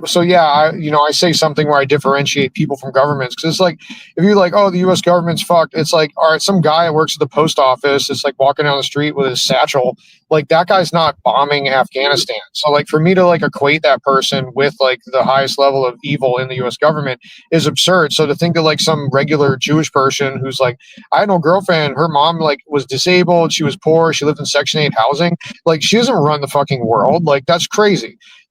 So yeah, I say something where I differentiate people from governments, because it's like if you're like, oh, the U.S. government's fucked. It's like, all right, some guy that works at the post office is like walking down the street with his satchel. Like that guy's not bombing Afghanistan. So like for me to like equate that person with like the highest level of evil in the U.S. government is absurd. So to think of like some regular Jewish person who's like, I had no girlfriend, her mom like was disabled, she was poor, she lived in Section 8 housing. Like she doesn't run the fucking world. Like that's crazy.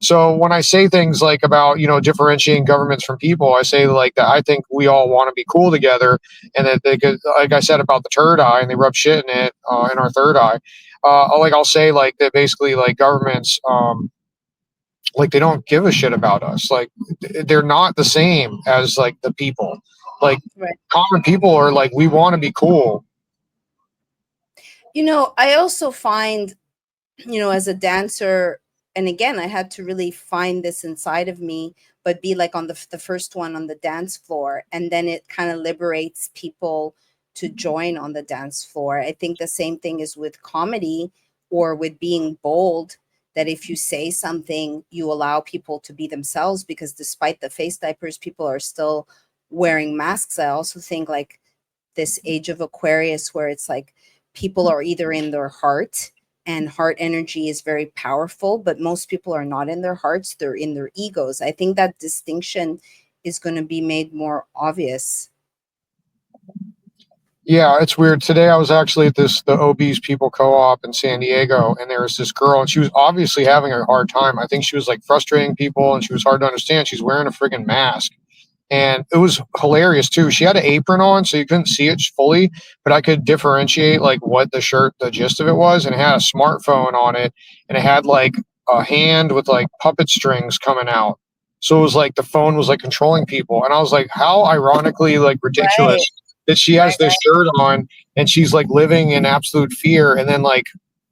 So when I say things like about differentiating governments from people, I say like that I think we all want to be cool together, and that they could, like I said about the third eye, and they rub shit in it in our third eye. Like I'll say like that basically like governments like they don't give a shit about us. Like they're not the same as like the people. Like Right. common people are like, we want to be cool. I also find, as a dancer, and again, I had to really find this inside of me, but be like on the first one on the dance floor, and then it kind of liberates people to join on the dance floor. I think the same thing is with comedy or with being bold, that if you say something, you allow people to be themselves, because despite the face diapers, people are still wearing masks. I also think like this age of Aquarius, where it's like people are either in their heart, and heart energy is very powerful, but most people are not in their hearts, they're in their egos. I think that distinction is going to be made more obvious. Yeah, it's weird. Today I was actually at the obese people co-op in San Diego, and there was this girl, and she was obviously having a hard time. I think she was like frustrating people, and she was hard to understand. She's wearing a friggin' mask. And it was hilarious too. She had an apron on, so you couldn't see it fully, but I could differentiate like what the gist of it was. And it had a smartphone on it, and it had like a hand with like puppet strings coming out. So it was like the phone was like controlling people. And I was like, how ironically like ridiculous that she has this shirt on and she's like living in absolute fear and then like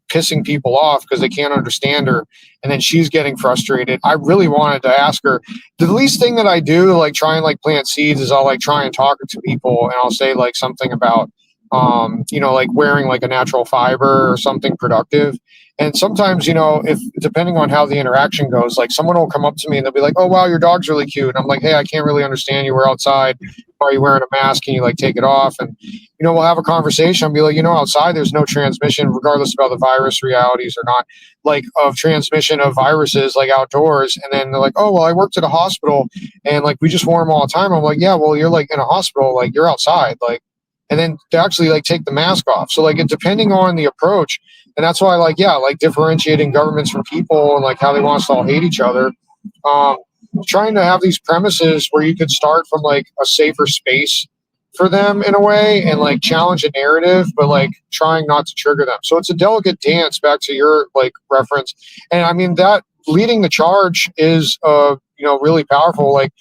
pissing people off because they can't understand her, and then she's getting frustrated. I really wanted to ask her. The least thing that I do to like try and like plant seeds is I'll like try and talk to people, and I'll say like something about like wearing like a natural fiber or something productive. And sometimes, if depending on how the interaction goes, like someone will come up to me and they'll be like, "Oh wow, your dog's really cute." And I'm like, "Hey, I can't really understand you. We're outside. Why are you wearing a mask? Can you like take it off?" And we'll have a conversation. I'll be like, outside there's no transmission, regardless of how the virus realities or not, like of transmission of viruses like outdoors. And then they're like, "Oh well, I worked at a hospital and like we just wore them all the time." I'm like, "Yeah, well you're like in a hospital, like you're outside, like." And then to actually like take the mask off. So like it depending on the approach. And that's why like differentiating governments from people and like how they want us to all hate each other. Trying to have these premises where you could start from like a safer space for them in a way and like challenge a narrative, but like trying not to trigger them. So it's a delicate dance, back to your like reference. And I mean that leading the charge is really powerful. Like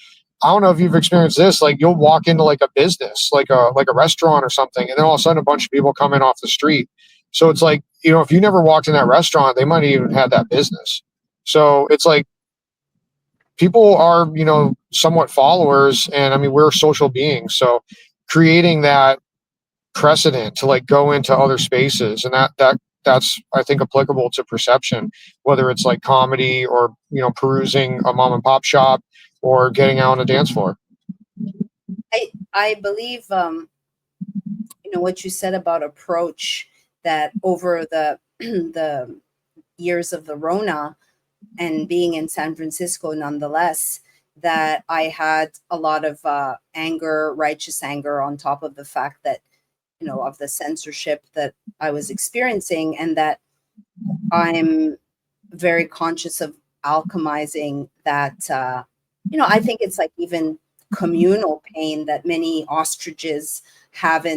I don't know if you've experienced this, like you'll walk into like a business, like a restaurant or something, and then all of a sudden a bunch of people come in off the street. So it's like, if you never walked in that restaurant, they might have even had that business. So it's like people are, somewhat followers, and I mean we're social beings. So creating that precedent to like go into other spaces, and that's I think applicable to perception, whether it's like comedy or perusing a mom and pop shop or getting out on a dance floor. I believe what you said about approach, that over the the years of the Rona and being in San Francisco, nonetheless, that I had a lot of righteous anger, on top of the fact that of the censorship that I was experiencing, and that I'm very conscious of alchemizing that. I think it's like even communal pain that many ostriches have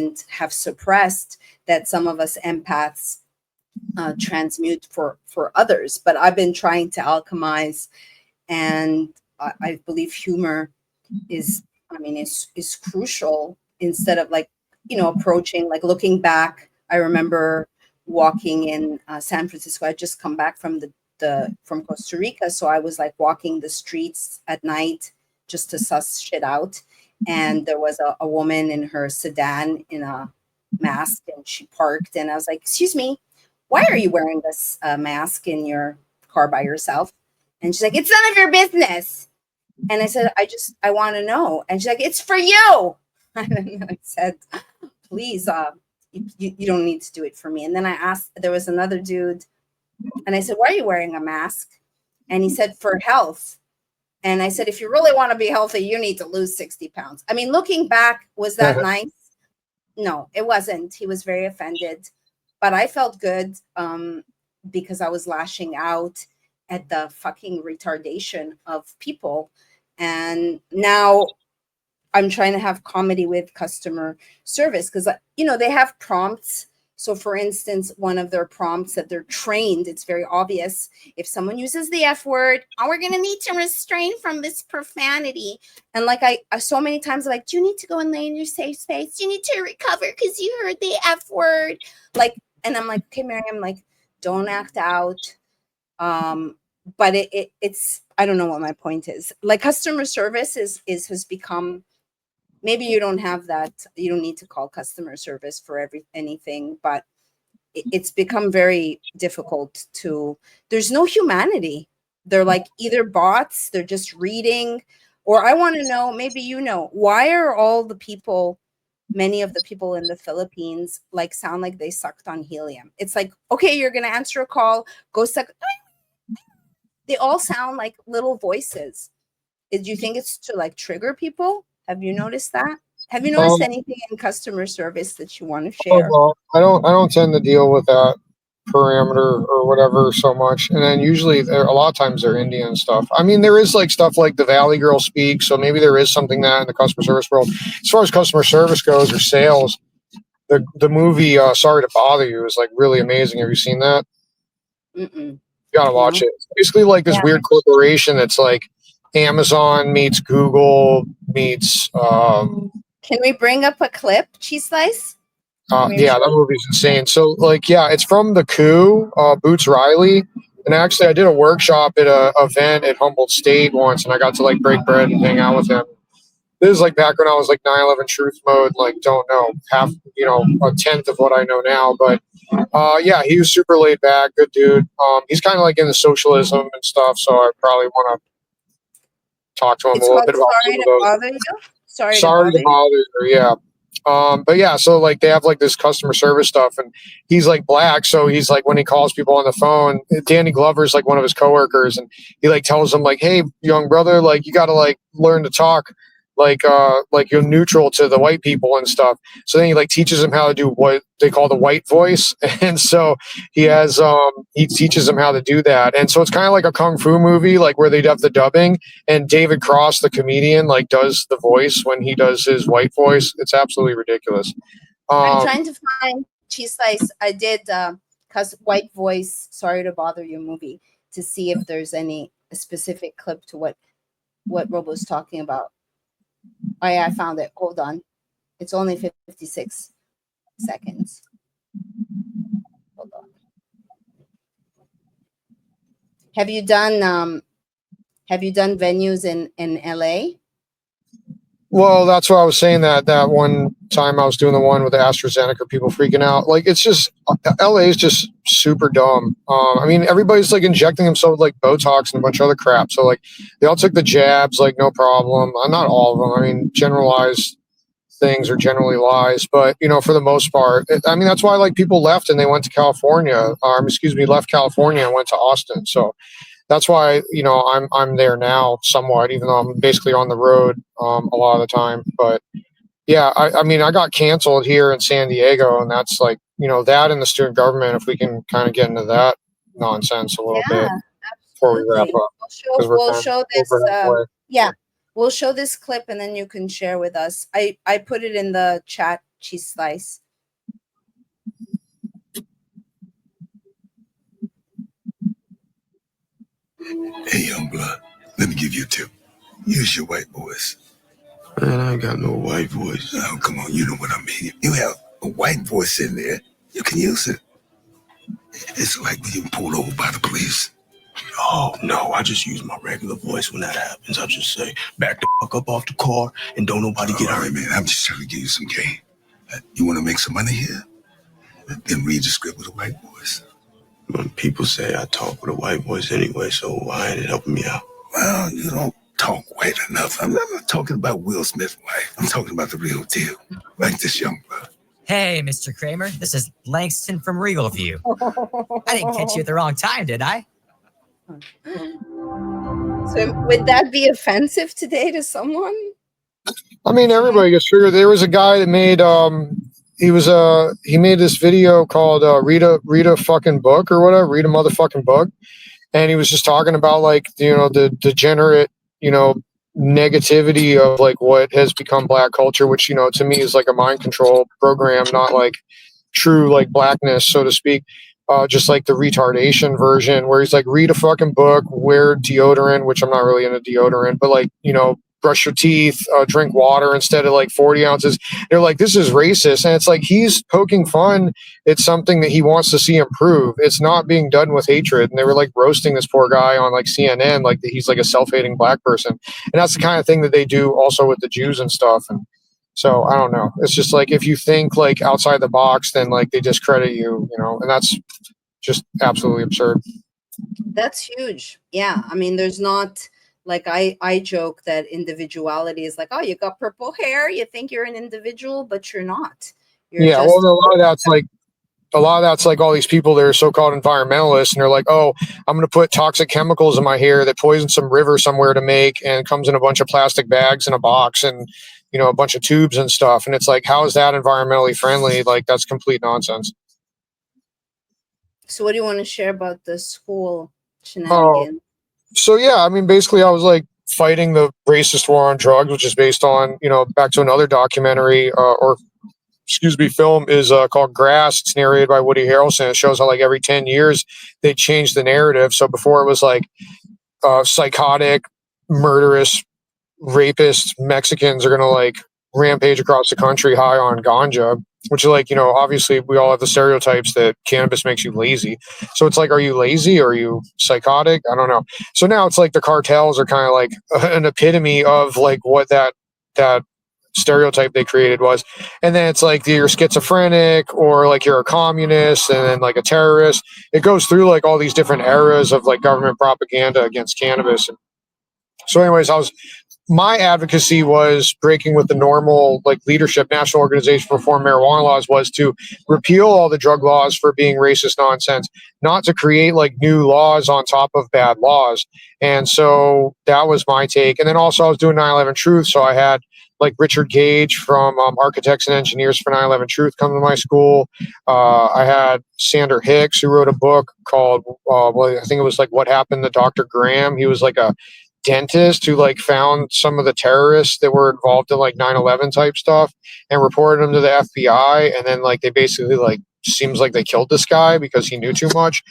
suppressed, that some of us empaths transmute for others. But I've been trying to alchemize, and I believe humor is crucial, instead of like approaching, like looking back. I remember walking in San Francisco. I just come back from from Costa Rica, so I was like walking the streets at night just to suss shit out, and there was a woman in her sedan in a mask, and she parked, and I was like, "Excuse me, why are you wearing this mask in your car by yourself?" And she's like, "It's none of your business." And I said, I want to know. And she's like, "It's for you." And I said, "Please, you don't need to do it for me." And then I asked, there was another dude, and I said, "Why are you wearing a mask?" And he said, "For health." And I said, "If you really want to be healthy, you need to lose 60 pounds. I mean, looking back, was that nice? No, it wasn't. He was very offended. But I felt good because I was lashing out at the fucking retardation of people. And now I'm trying to have comedy with customer service, because, they have prompts. So for instance, one of their prompts that they're trained, it's very obvious. If someone uses the F word, we're going to need to restrain from this profanity. And like I so many times, I'm like, "Do you need to go and lay in your safe space? Do you need to recover because you heard the F word?" Like, and I'm like, "Okay, Maryam, like, don't act out." But it's, I don't know what my point is. Like, customer service has become, maybe you don't have that, you don't need to call customer service for anything, but it's become very difficult there's no humanity. They're like either bots, they're just reading, or I want to know, maybe why are all the people, many of the people in the Philippines, like sound like they sucked on helium? It's like, okay, you're going to answer a call, go suck. They all sound like little voices. Do you think it's to like trigger people? Have you noticed that? Have you noticed anything in customer service that you want to share? Well, I don't tend to deal with that parameter or whatever so much. And then usually a lot of times they're Indian stuff. I mean, there is like stuff like the Valley Girl speak, so maybe there is something that in the customer service world. As far as customer service goes, or sales, the movie Sorry to Bother You is like really amazing. Have you seen that? Mm-mm. You gotta watch it. It's basically like this weird corporation that's like Amazon meets Google meets. Can we bring up a clip, Cheese Slice? Yeah, that movie's insane. So, like, yeah, it's from The Coup, Boots Riley. And actually, I did a workshop at a event at Humboldt State once, and I got to like break bread and hang out with him. This is like back when I was like 9/11 truth mode, like don't know half, a tenth of what I know now. But yeah, he was super laid back, good dude. He's kind of like into socialism and stuff, so I probably want to talk to him It's a little called bit about Sorry some of to those. Bother You. Sorry to bother you, yeah. But yeah, so like they have like this customer service stuff, and he's like black, so he's like when he calls people on the phone, Danny Glover's like one of his coworkers, and he like tells him like, "Hey, young brother, like you got to like learn to talk like you're neutral to the white people and stuff." So then he like teaches him how to do what they call the white voice, and so he teaches him how to do that, and so it's kind of like a kung fu movie, like where they have the dubbing, and David Cross, the comedian, like does the voice when he does his white voice. It's absolutely ridiculous. I'm trying to find Cheese Slice. I did cause white voice Sorry to Bother You movie to see if there's any specific clip to what Robo's talking about. Oh yeah, I found it. Hold on. It's only 56 seconds. Hold on. Have you done venues in LA? Well, that's what I was saying, that one time I was doing the one with the AstraZeneca people freaking out. Like, it's just, LA is just super dumb. I mean, everybody's like injecting themselves with like Botox and a bunch of other crap. So like they all took the jabs, like no problem. Not all of them. I mean, generalized things are generally lies, but for the most part, I mean, that's why like people left and they went to California, left California and went to Austin. So that's why I'm there now somewhat, even though I'm basically on the road a lot of the time. But yeah, I mean, I got canceled here in San Diego, and that's like that and the student government. If we can kind of get into that nonsense a little bit before we wrap up, We'll show this. Yeah, we'll show this clip, and then you can share with us. I put it in the chat, Cheese Slice. Hey, young blood, let me give you a tip. Use your white voice. Man, I ain't got no white voice. Oh, come on, you know what I mean. You have a white voice in there, you can use it. It's like when you're pulled over by the police. Oh, no, I just use my regular voice when that happens. I just say, back the fuck up off the car and don't nobody get hurt. All right, man, I'm just trying to give you some game. You want to make some money here? Then read the script with a white voice. When people say I talk with a white voice anyway, so why ain't it helping me out? Well, you don't talk white enough. I'm not talking about Will Smith's wife. I'm talking about the real deal, like this young blood. Hey, Mr. Kramer, this is Langston from Regal View. I didn't catch you at the wrong time, did I? So would that be offensive today to someone? I mean, everybody gets triggered. There was a guy that made he made this video called read a fucking book or whatever, read a motherfucking book, and he was just talking about like the degenerate negativity of like what has become black culture, which to me is like a mind control program, not like true like blackness, so to speak. Just like the retardation version where he's like, read a fucking book, wear deodorant, which I'm not really into deodorant, but like, brush your teeth, drink water instead of like 40 ounces. They're like, this is racist. And it's like, he's poking fun. It's something that he wants to see improve. It's not being done with hatred. And they were like roasting this poor guy on like CNN, like he's like a self-hating black person. And that's the kind of thing that they do also with the Jews and stuff. And so I don't know. It's just like, if you think like outside the box, then like they discredit you, and that's just absolutely absurd. That's huge. Yeah. I mean, there's not like I joke that individuality is like, oh, you got purple hair, you think you're an individual, but you're not. You're well, a lot of that's like all these people that are so-called environmentalists, and they're like, oh, I'm going to put toxic chemicals in my hair that poison some river somewhere to make, and comes in a bunch of plastic bags in a box and a bunch of tubes and stuff. And it's like, how is that environmentally friendly? Like, that's complete nonsense. So what do you want to share about the school shenanigans? So yeah, I mean, basically I was like fighting the racist war on drugs, which is based on, back to another documentary or film is called Grass. It's narrated by Woody Harrelson. It shows how like every 10 years they change the narrative. So before it was like psychotic, murderous, rapist Mexicans are gonna like rampage across the country high on ganja, which is like, obviously we all have the stereotypes that cannabis makes you lazy. So it's like, are you lazy or are you psychotic? I don't know. So now it's like the cartels are kind of like an epitome of like what that stereotype they created was. And then it's like you're schizophrenic or like you're a communist and then like a terrorist. It goes through like all these different eras of like government propaganda against cannabis. And so anyways, my advocacy was breaking with the normal like leadership. National Organization for Reform Marijuana Laws was to repeal all the drug laws for being racist nonsense, not to create like new laws on top of bad laws. And so that was my take. And then also I was doing 9/11 Truth, so I had like Richard Gage from Architects and Engineers for 9/11 Truth come to my school. I had Sander Hicks, who wrote a book called I think it was like What Happened to Dr. Graham. He was like a dentist who like found some of the terrorists that were involved in like 9/11 type stuff and reported them to the FBI, and then like they basically like seems like they killed this guy because he knew too much.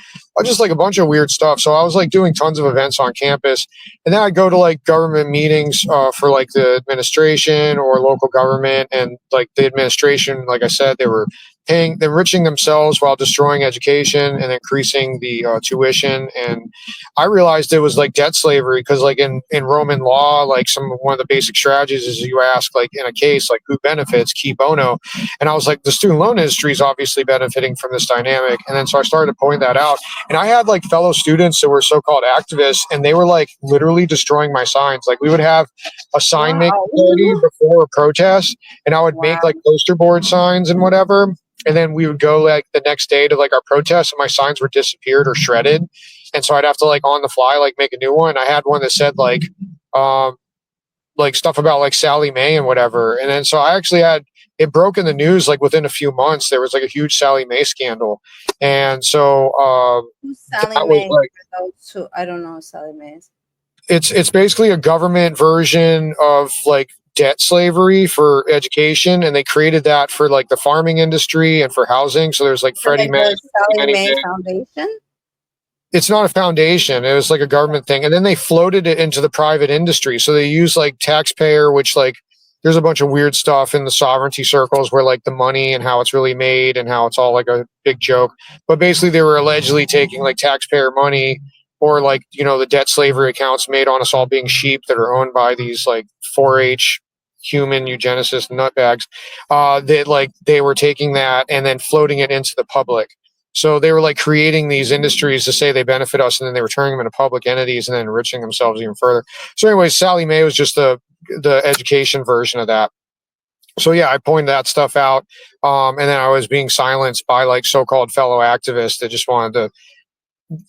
Just like a bunch of weird stuff. So I was like doing tons of events on campus, and then I'd go to like government meetings for like the administration or local government, and like the administration, like I said, they're enriching themselves while destroying education and increasing the tuition. And I realized it was like debt slavery because like in Roman law, like one of the basic strategies is you ask like in a case like who benefits, qui bono. And I was like, the student loan industry is obviously benefiting from this dynamic. And then so I started to point that out. And I had like fellow students that were so-called activists, and they were like literally destroying my signs. Like we would have a sign making party before a protest, and I would make like poster board signs and whatever. And then we would go like the next day to like our protest, and my signs were disappeared or shredded. And so I'd have to like on the fly, like make a new one. I had one that said like stuff about like Sally Mae and whatever. And then so I actually had it broke in the news like within a few months. There was like a huge Sally Mae scandal. And so Who's Sally Mae? Like, for those who, I don't know Sally Mae. It's basically a government version of like debt slavery for education, and they created that for like the farming industry and for housing. So there's like Freddie Mae, Sally Mae Foundation. It's not a foundation. It was like a government thing. And then they floated it into the private industry. So they use like taxpayer, which like there's a bunch of weird stuff in the sovereignty circles where like the money and how it's really made and how it's all like a big joke. But basically they were allegedly taking like taxpayer money or like, the debt slavery accounts made on us all being sheep that are owned by these like 4-H human eugenicist nutbags, that like they were taking that and then floating it into the public. So they were like creating these industries to say they benefit us, and then they were turning them into public entities and then enriching themselves even further. So anyways, Sally Mae was just the education version of that. So yeah, I pointed that stuff out. And then I was being silenced by like so-called fellow activists that just wanted to,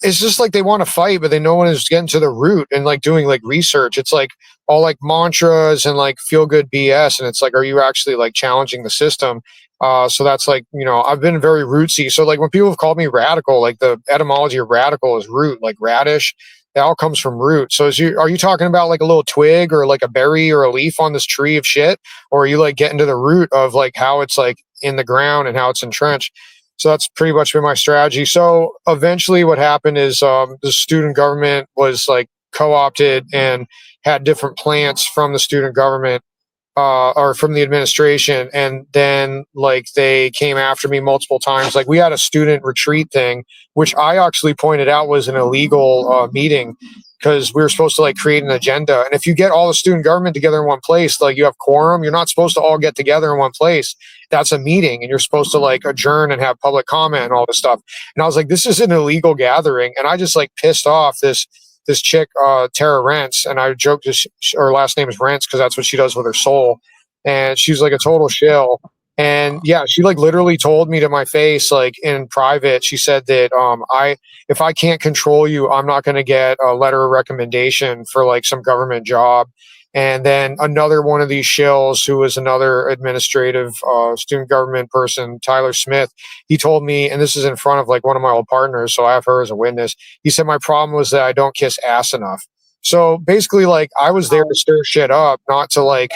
it's just like they want to fight, but no one is getting to the root and like doing like research. It's like all like mantras and like feel good BS. And it's like, are you actually like challenging the system? So that's like, I've been very rootsy. So like when people have called me radical, like the etymology of radical is root, like radish. It all comes from root. So are you talking about like a little twig or like a berry or a leaf on this tree of shit? Or are you like getting to the root of like how it's like in the ground and how it's entrenched? So that's pretty much been my strategy. So eventually what happened is the student government was like co-opted and had different plants from the student government or from the administration. And then like they came after me multiple times. Like we had a student retreat thing, which I actually pointed out was an illegal meeting because we were supposed to like create an agenda. And if you get all the student government together in one place, like you have quorum, you're not supposed to all get together in one place. That's a meeting, and you're supposed to like adjourn and have public comment and all this stuff. And I was like, this is an illegal gathering. And I just like pissed off this chick, Tara Rentz, and I joked her last name is Rentz because that's what she does with her soul. And she's like a total shill. And yeah, she like literally told me to my face, like in private, she said that if I can't control you, I'm not going to get a letter of recommendation for like some government job. And then another one of these shills, who was another administrative student government person, Tyler Smith, he told me, and this is in front of like one of my old partners, so I have her as a witness. He said, my problem was that I don't kiss ass enough. So basically, like I was there to stir shit up, not to like,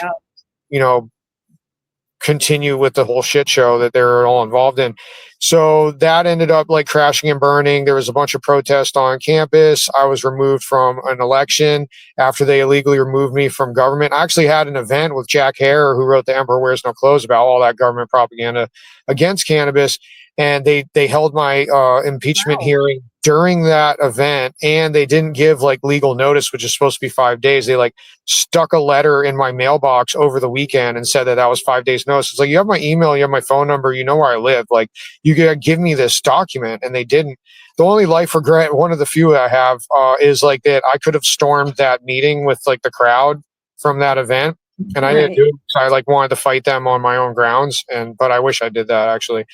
continue with the whole shit show that they're all involved in. So that ended up like crashing and burning. There was a bunch of protests on campus. I was removed from an election after they illegally removed me from government. I actually had an event with Jack Hare, who wrote The Emperor Wears No Clothes, about all that government propaganda against cannabis. And they held my impeachment hearing during that event, and they didn't give like legal notice, which is supposed to be 5 days. They like stuck a letter in my mailbox over the weekend and said that that was 5 days notice. It's like, you have my email, you have my phone number, you know where I live. Like, you gotta give me this document, and they didn't. The only life regret, one of the few I have, is like that I could have stormed that meeting with like the crowd from that event, and I didn't do it. So I like wanted to fight them on my own grounds, but I wish I did that actually.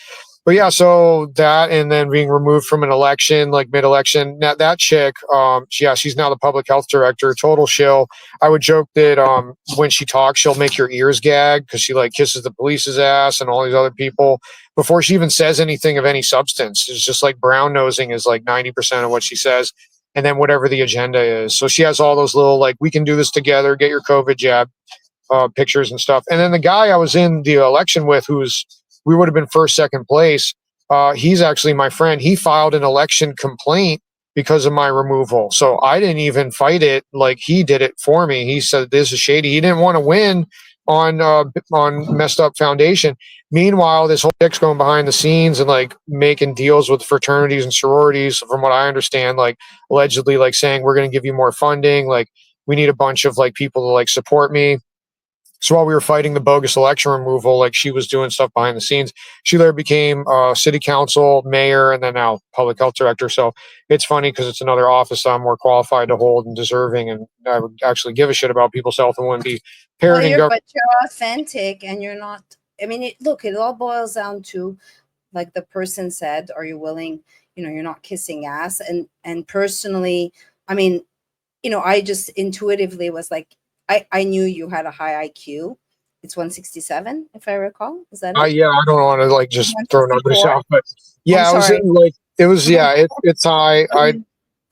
But yeah, so that, and then being removed from an election, like mid-election. Now that chick, she's now the public health director, total shill. I would joke that when she talks, she'll make your ears gag because she like kisses the police's ass and all these other people before she even says anything of any substance. It's just like brown nosing is like 90% of what she says, and then whatever the agenda is. So she has all those little like, we can do this together, get your COVID jab pictures and stuff. And then the guy I was in the election with, we would have been first, second place. He's actually my friend. He filed an election complaint because of my removal. So I didn't even fight it. Like, he did it for me. He said, this is shady. He didn't want to win on messed up foundation. Meanwhile, this whole chick's going behind the scenes and like making deals with fraternities and sororities, from what I understand, like allegedly like saying, we're going to give you more funding. Like, we need a bunch of like people to like support me. So while we were fighting the bogus election removal, like, she was doing stuff behind the scenes. She later became city council, mayor, and then now public health director. So it's funny because it's another office I'm more qualified to hold and deserving, and I would actually give a shit about people's health and wouldn't be parroting government. But you're authentic, and you're not. I mean, it all boils down to, like the person said, are you willing? You know, you're not kissing ass. And personally, I mean, I just intuitively was like, I knew you had a high IQ. It's 167, if I recall. Is that it? Yeah, I don't want to like just throw numbers out, but yeah, it's high.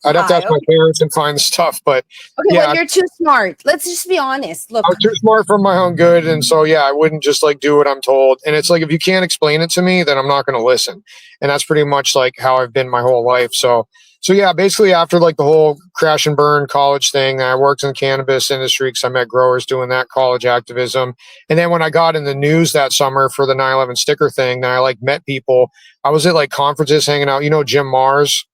I'd have to ask my parents and find the stuff, but okay, yeah, well, you're too smart. Let's just be honest. Look, I'm too smart for my own good, and so yeah, I wouldn't just like do what I'm told. And it's like, if you can't explain it to me, then I'm not going to listen. And that's pretty much like how I've been my whole life. So yeah, basically after like the whole crash and burn college thing, I worked in the cannabis industry because I met growers doing that college activism. And then when I got in the news that summer for the 9/11 sticker thing, then I like met people. I was at like conferences hanging out, Jim Mars.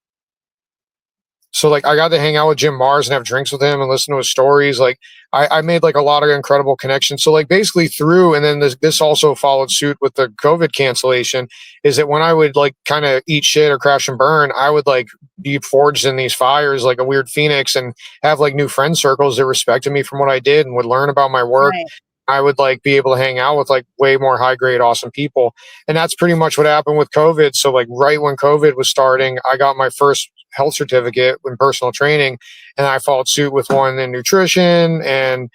So like, I got to hang out with Jim Mars and have drinks with him and listen to his stories. Like, I made like a lot of incredible connections. So like, basically through, and then this also followed suit with the COVID cancellation, is that when I would like kind of eat shit or crash and burn, I would like be forged in these fires like a weird phoenix and have like new friend circles that respected me from what I did and would learn about my work. Right. I would like be able to hang out with like way more high grade, awesome people. And that's pretty much what happened with COVID. So like, right when COVID was starting, I got my first health certificate in personal training, and I followed suit with one in nutrition and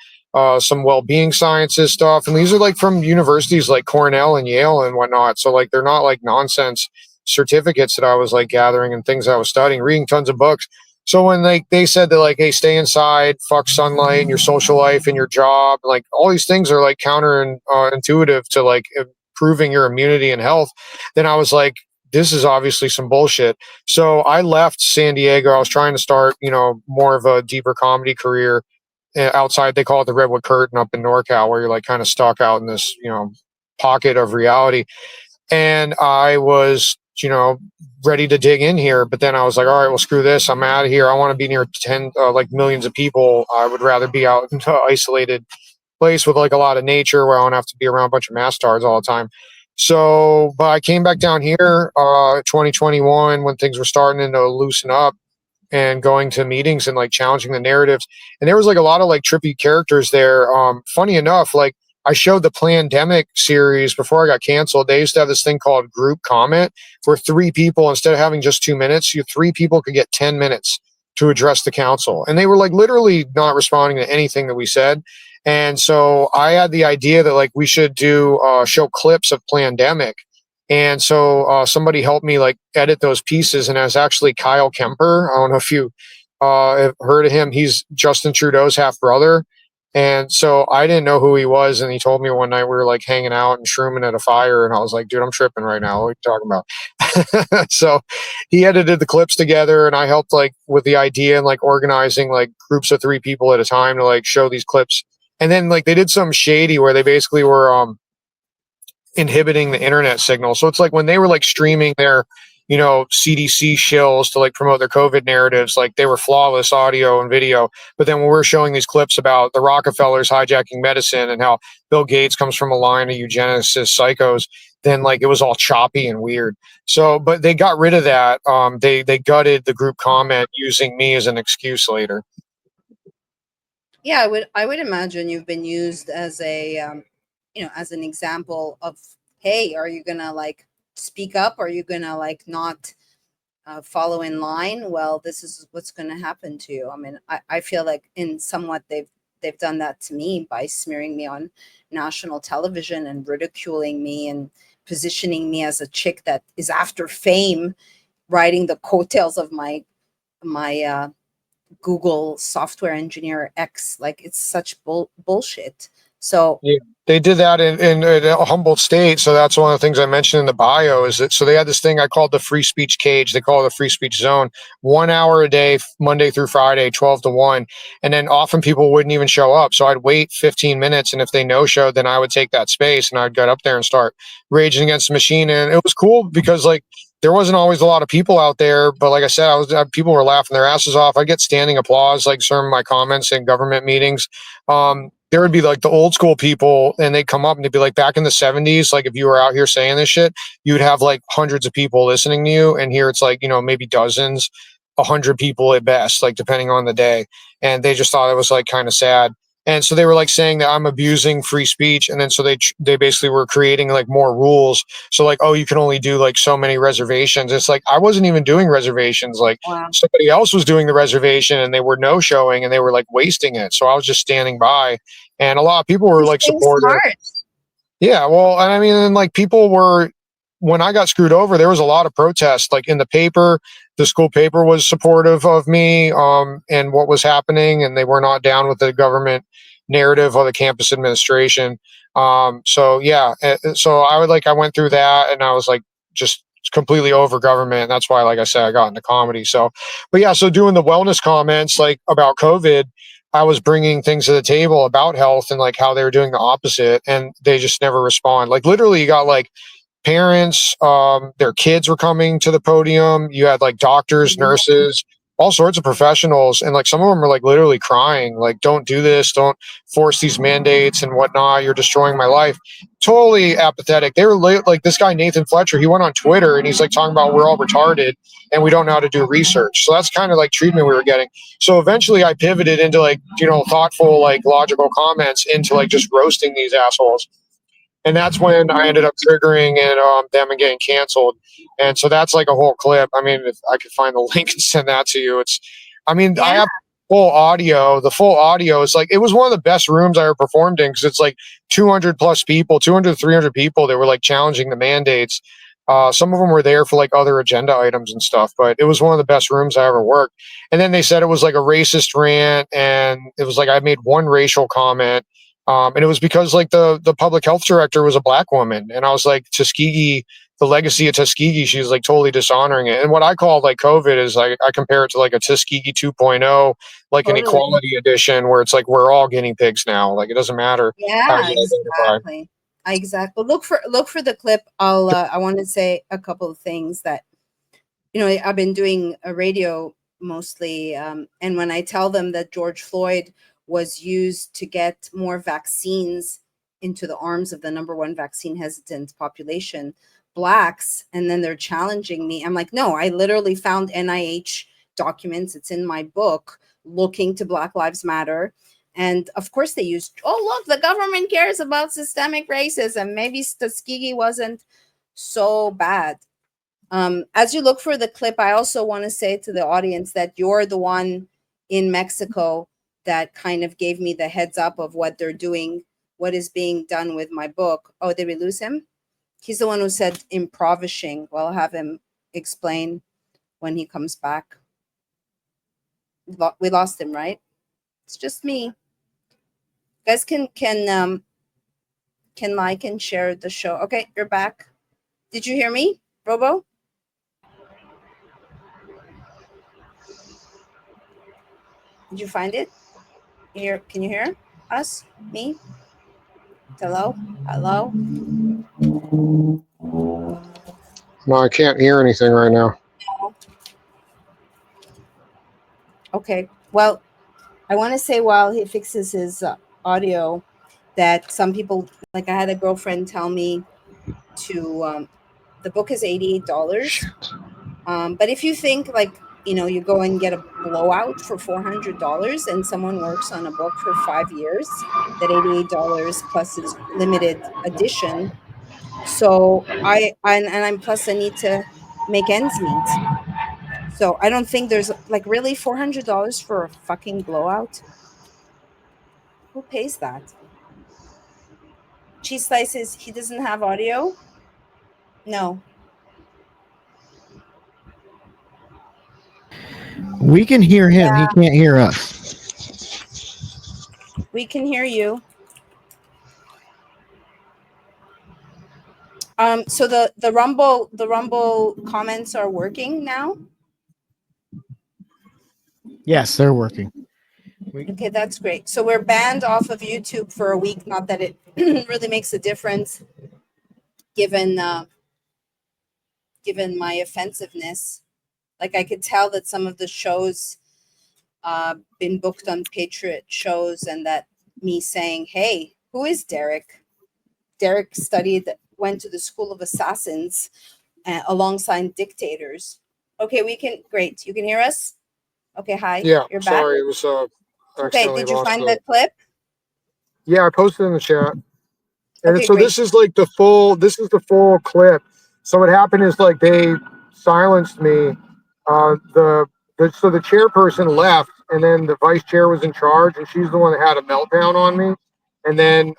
some well-being sciences stuff. And these are like from universities like Cornell and Yale and whatnot. So like, they're not like nonsense certificates that I was like gathering and things I was studying, reading tons of books. So when they said that like, hey, stay inside, fuck sunlight and your social life and your job, like all these things are like counter intuitive to like improving your immunity and health, then I was like, this is obviously some bullshit. So I left San Diego. I was trying to start, more of a deeper comedy career outside. They call it the Redwood Curtain up in NorCal, where you're like kind of stuck out in this, pocket of reality. And I was, ready to dig in here. But then I was like, all right, well, screw this. I'm out of here. I want to be near millions of people. I would rather be out in an isolated place with like a lot of nature where I don't have to be around a bunch of mass stars all the time. So, but I came back down here 2021 when things were starting to loosen up, and going to meetings and like challenging the narratives. And there was like a lot of like trippy characters there. Funny enough, like I showed the Plandemic series before I got canceled. They used to have this thing called group comment, where 3 people, instead of having just 2 minutes, 3 people could get 10 minutes to address the council. And they were like literally not responding to anything that we said. And so I had the idea that like we should do show clips of Plandemic. And so somebody helped me like edit those pieces, and it was actually Kyle Kemper. I don't know if you have heard of him. He's Justin Trudeau's half brother. And so I didn't know who he was, and he told me one night we were like hanging out and shrooming at a fire, and I was like, dude, I'm tripping right now. What are you talking about? So he edited the clips together, and I helped like with the idea and like organizing like groups of 3 people at a time to like show these clips. And then like they did some shady where they basically were inhibiting the internet signal. So it's like when they were like streaming their, CDC shills to like promote their COVID narratives, like they were flawless audio and video. But then when we're showing these clips about the Rockefellers hijacking medicine and how Bill Gates comes from a line of eugenicist psychos, then like it was all choppy and weird. So, but they got rid of that. They gutted the group comment using me as an excuse later. Yeah, I would imagine you've been used as a as an example of, hey, are you gonna like speak up? Are you gonna like not follow in line? Well, this is what's gonna happen to you. I mean, I feel like in somewhat they've done that to me by smearing me on national television and ridiculing me and positioning me as a chick that is after fame, riding the coattails of my Google software engineer X. Like, it's such bullshit. So Yeah, they did that in a Humboldt State. So that's one of the things I mentioned in the bio is that, so they had this thing I called the free speech cage. They call it the free speech zone, 1 hour a day, Monday through Friday, 12 to 1. And then often people wouldn't even show up. So I'd wait 15 minutes. And if they no showed, then I would take that space and I'd get up there and start raging against the machine. And it was cool because like, there wasn't always a lot of people out there, but like I said, people were laughing their asses off. I get standing applause, like some of my comments in government meetings. There would be like the old school people, and they'd come up and they'd be like, back in the 70s, like if you were out here saying this shit, you would have like hundreds of people listening to you, and here it's like, maybe dozens, 100 people at best, like depending on the day. And they just thought it was like kind of sad. And so they were like saying that I'm abusing free speech, and then so they basically were creating like more rules. So like, oh, you can only do like so many reservations. It's like I wasn't even doing reservations. Like wow. somebody else was doing the reservation, and they were no showing, and they were like wasting it. So I was just standing by, and a lot of people were like supportive. Smart. Yeah, well, and I mean, and like people were, when I got screwed over, there was a lot of protest. Like in the paper, the school paper was supportive of me, and what was happening, and they were not down with the government narrative or the campus administration. So yeah, so I went through that, and I was like just completely over government. And that's why, like I said, I got into comedy. So, but yeah, so doing the wellness comments like about COVID, I was bringing things to the table about health and like how they were doing the opposite, and they just never respond. Like literally, you got like parents, their kids were coming to the podium. You had like doctors, nurses, all sorts of professionals, and like some of them were like literally crying, like, "Don't do this, don't force these mandates and whatnot. You're destroying my life." Totally apathetic. They were like this guy Nathan Fletcher. He went on Twitter and he's like talking about we're all retarded and we don't know how to do research. So that's kind of like treatment we were getting. So eventually I pivoted into like, thoughtful, like logical comments into like just roasting these assholes. And that's when I ended up triggering them and getting canceled. And so that's like a whole clip. I mean, if I could find the link and send that to you, I have full audio. The full audio is like, it was one of the best rooms I ever performed in because it's like 200 plus people, 200, 300 people that were like challenging the mandates. Some of them were there for like other agenda items and stuff, but it was one of the best rooms I ever worked. And then they said it was like a racist rant, and it was like I made one racial comment. And it was because like the public health director was a black woman. And I was like, Tuskegee, the legacy of Tuskegee, she's like totally dishonoring it. And what I call like COVID is like, I compare it to like a Tuskegee 2.0, like an equality edition where it's like, we're all guinea pigs now. Like, it doesn't matter how Yeah, you identify. exactly. Look for the clip. I want to say a couple of things that, I've been doing a radio mostly. And when I tell them that George Floyd was used to get more vaccines into the arms of the number one vaccine hesitant population, blacks, and then they're challenging me. I'm like, no, I literally found NIH documents. It's in my book, looking to Black Lives Matter. And of course they used, oh, look, the government cares about systemic racism. Maybe Tuskegee wasn't so bad. As you look for the clip, I also want to say to the audience that you're the one in Mexico that kind of gave me the heads up of what they're doing, what is being done with my book. Oh, did we lose him? He's the one who said improvising. Well, I'll have him explain when he comes back. We lost him, right? It's just me. guys can like and share the show. Okay, you're back. Did you hear me, Robo? Did you find it? Here, can you hear us? Me? Hello? Hello? No, I can't hear anything right now. Okay. Well, I want to say while he fixes his audio, that some people, like I had a girlfriend tell me to, the book is $88. But if you think like, you go and get a blowout for $400 and someone works on a book for 5 years, that $88 plus is limited edition. So I'm plus I need to make ends meet. So I don't think there's like really $400 for a fucking blowout. Who pays that? Cheese slices, he doesn't have audio? No. We can hear him. He can't hear us. We can hear you. So the Rumble comments are working now? Yes, they're working. Okay, that's great. So we're banned off of YouTube for a week. Not that it really makes a difference, given my offensiveness. Like I could tell that some of the shows been booked on Patriot shows, and that me saying, "Hey, who is Derek?" Derek went to the School of Assassins alongside dictators. Okay, great. You can hear us? Okay, hi. Yeah, You're back? sorry, it was Okay, did you find that clip? Yeah, I posted in the chat. And Okay, so great. this is the full clip. So what happened is like they silenced me. So the chairperson left, and then the vice chair was in charge, and she's the one that had a meltdown on me. And then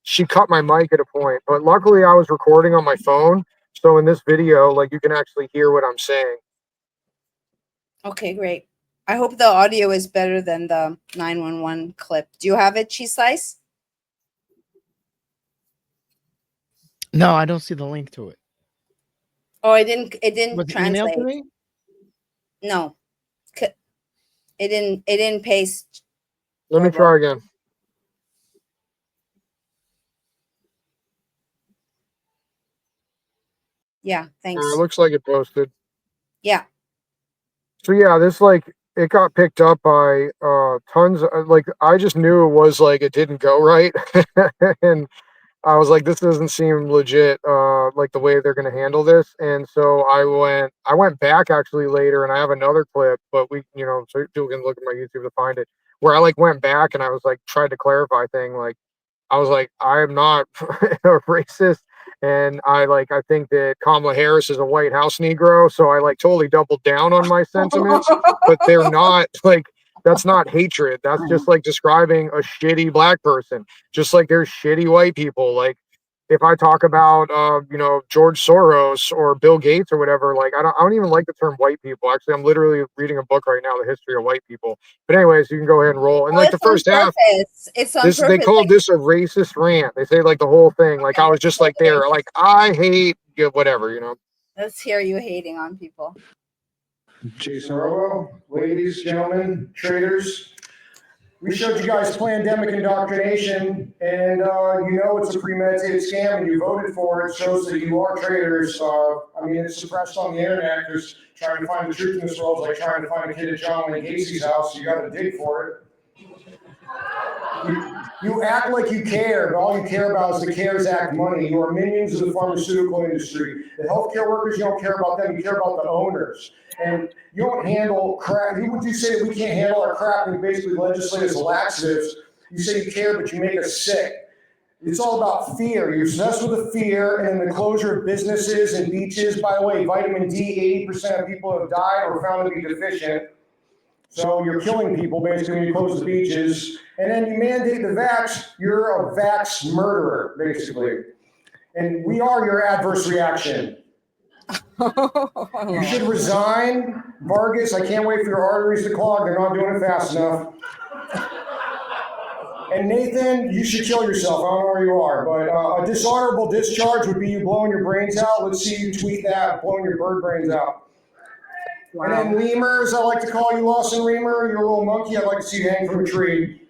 she cut my mic at a point. But luckily I was recording on my phone. So in this video, like you can actually hear what I'm saying. Okay, great. I hope the audio is better than the 911 clip. Do you have it, Cheese Slice? No, I don't see the link to it. Oh, it didn't Was it emailed translate. to me? No. It didn't paste. Let me try again. Yeah, thanks. It looks like it posted. Yeah. So yeah, this it got picked up by tons of, I just knew it was it didn't go right. And I was like, this doesn't seem legit, like the way they're gonna handle this. And so I went back actually later, and I have another clip, but so people can look at my YouTube to find it, where I went back and I was tried to clarify thing. I was like, I am not a racist, and I think that Kamala Harris is a White House Negro, so I totally doubled down on my sentiments, but they're not that's not hatred. That's just describing a shitty black person, just like there's shitty white people. If I talk about George Soros or Bill Gates or whatever, I don't even like the term white people. Actually, I'm literally reading a book right now, The History of White People. But anyways, you can go ahead and roll. And the first half, it's on purpose. They called this a racist rant. They say the whole thing. I was just there, I hate whatever. Let's hear you hating on people. Jason Robo, ladies, gentlemen, traders. We showed you guys pandemic indoctrination, and it's a premeditated scam, and you voted for it. It shows that you are traders. It's suppressed on the internet. There's trying to find the truth in this world is like trying to find a kid at John Wayne Gacy's house. So you got to dig for it. You act like you care, but all you care about is the CARES Act money. You are minions of the pharmaceutical industry. The healthcare workers, you don't care about them. You care about the owners. And you don't handle crap. You say that we can't handle our crap and basically legislate as laxatives. You say you care, but you make us sick. It's all about fear. You're obsessed with the fear and the closure of businesses and beaches. By the way, vitamin D, 80% of people have died or found to be deficient. So you're killing people basically when you close the beaches. And then you mandate the vax, you're a vax murderer, basically. And we are your adverse reaction. You should resign. Vargas, I can't wait for your arteries to clog. They're not doing it fast enough. And Nathan, you should kill yourself. I don't know where you are, but a dishonorable discharge would be you blowing your brains out. Let's see you tweet that, blowing your bird brains out. Wow. And then Lemur, as I like to call you, Lawson Lemur, you're a little monkey. I'd like to see you hang from a tree.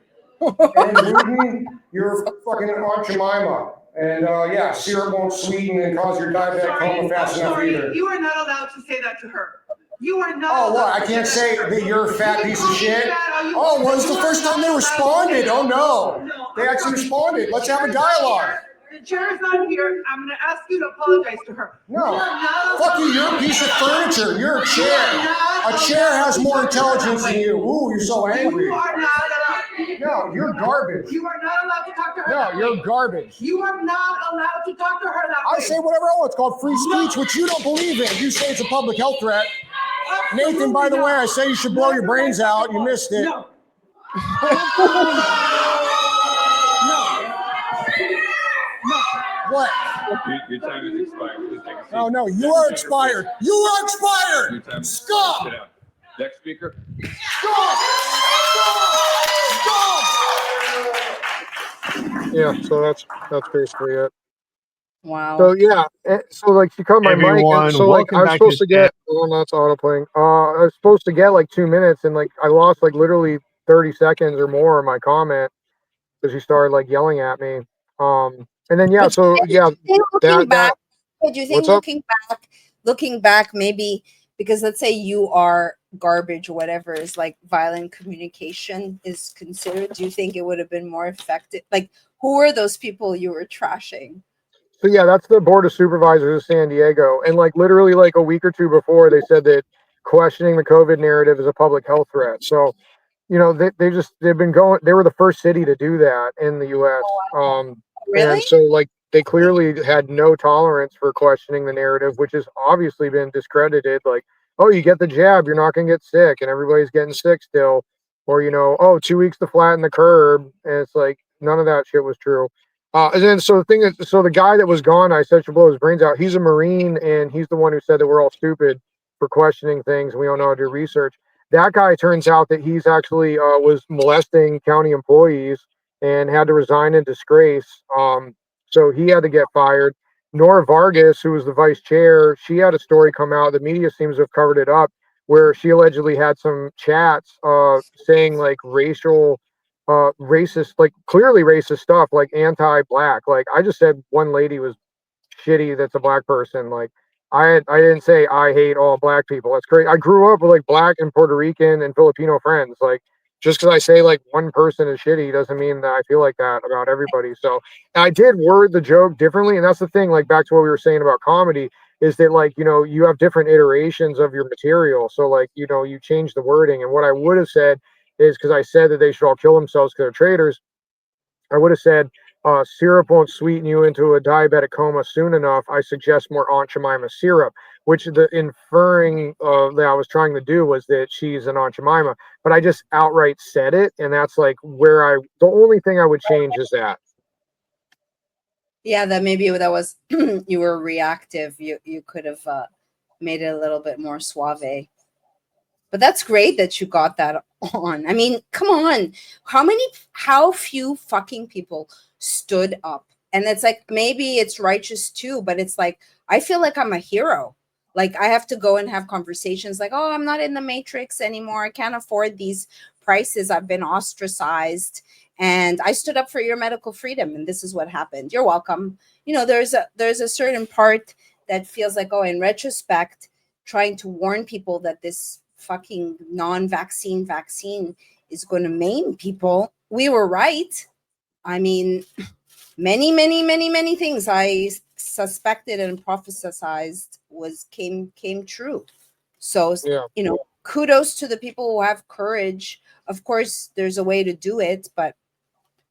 And then Wooten, you're fucking Aunt Jemima. And yeah, syrup won't sweeten and cause your diabetic coma fast enough either. You are not allowed to say that to her. You are not. Oh, what? I can't say that you're a fat piece of shit? Oh, well, it's the first time they responded. Oh, no. They actually responded. Let's have a dialogue. The chair is not here. I'm going to ask you to apologize to her. No. Fuck you. You're a piece of furniture. You're a chair. A chair has more intelligence than you. Ooh, you're so angry. You are not allowed. No, you're garbage. You are not allowed to talk to her that way. No, you're garbage. You are not allowed to talk to her that way. I say whatever I want. It's called free speech, which you don't believe in. You say it's a public health threat. Nathan, by the way, I say you should blow your brains out. You missed it. No. What? Your time is expired. Just take a seat. Oh, no, you are expired. You are expired. Stop. Sit down. Next speaker. Stop. Yeah, so that's basically it. Wow. So yeah, so like she cut my mic, Everyone, and so like welcome I was back supposed to to get, oh, that's autoplaying. I was supposed to get like 2 minutes, and like I lost like literally 30 seconds or more of my comment because she started like yelling at me. And then yeah, But so yeah, do you think looking back, maybe because let's say you are garbage or whatever is like violent communication is considered, do you think it would have been more effective? Like, who were those people you were trashing? So yeah, that's the Board of Supervisors of San Diego, and like literally like a week or two before, they said that questioning the COVID narrative is a public health threat. So, you know, they've been going. They were the first city to do that in the U.S. Really? And so like they clearly had no tolerance for questioning the narrative, which has obviously been discredited. Like, oh, you get the jab, you're not gonna get sick, and everybody's getting sick still, or you know, oh, 2 weeks to flatten the curve, and it's like none of that shit was true. And then so the thing is, so the guy that was gone, I said should blow his brains out. He's a Marine, and he's the one who said that we're all stupid for questioning things. We don't know how to do research. That guy turns out that he's actually was molesting county employees and had to resign in disgrace. So he had to get fired. Nora Vargas, who was the vice chair, she had a story come out. The media seems to have covered it up, where she allegedly had some chats saying like racist, like clearly racist stuff, like anti-black. Like I just said one lady was shitty that's a black person. Like I didn't say I hate all black people. That's crazy. I grew up with like black and Puerto Rican and Filipino friends. Like just because I say like one person is shitty doesn't mean that I feel like that about everybody. So I did word the joke differently, and that's the thing. Like back to what we were saying about comedy is that like, you know, you have different iterations of your material. So like, you know, you change the wording. And what I would have said is, because I said that they should all kill themselves because they're traitors, I would have said, syrup won't sweeten you into a diabetic coma soon enough. I suggest more Aunt Jemima syrup, which the inferring that I was trying to do was that she's an Aunt Jemima, but I just outright said it. And that's like where the only thing I would change is that. Yeah, that maybe that was, you were reactive. You could have made it a little bit more suave. But that's great that you got that on. I mean, come on. How few fucking people stood up? And it's like, maybe it's righteous too, but it's like, I feel like I'm a hero. Like I have to go and have conversations like, oh, I'm not in the matrix anymore. I can't afford these prices. I've been ostracized. And I stood up for your medical freedom. And this is what happened. You're welcome. You know, there's a certain part that feels like, oh, in retrospect, trying to warn people that this fucking non-vaccine vaccine is going to maim people. We were right. I mean, many things I suspected and prophesized came true. So, yeah. You know, kudos to the people who have courage. Of course, there's a way to do it, but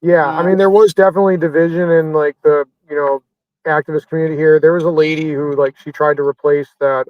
yeah, I mean, there was definitely division in like the, you know, activist community here. There was a lady who like she tried to replace that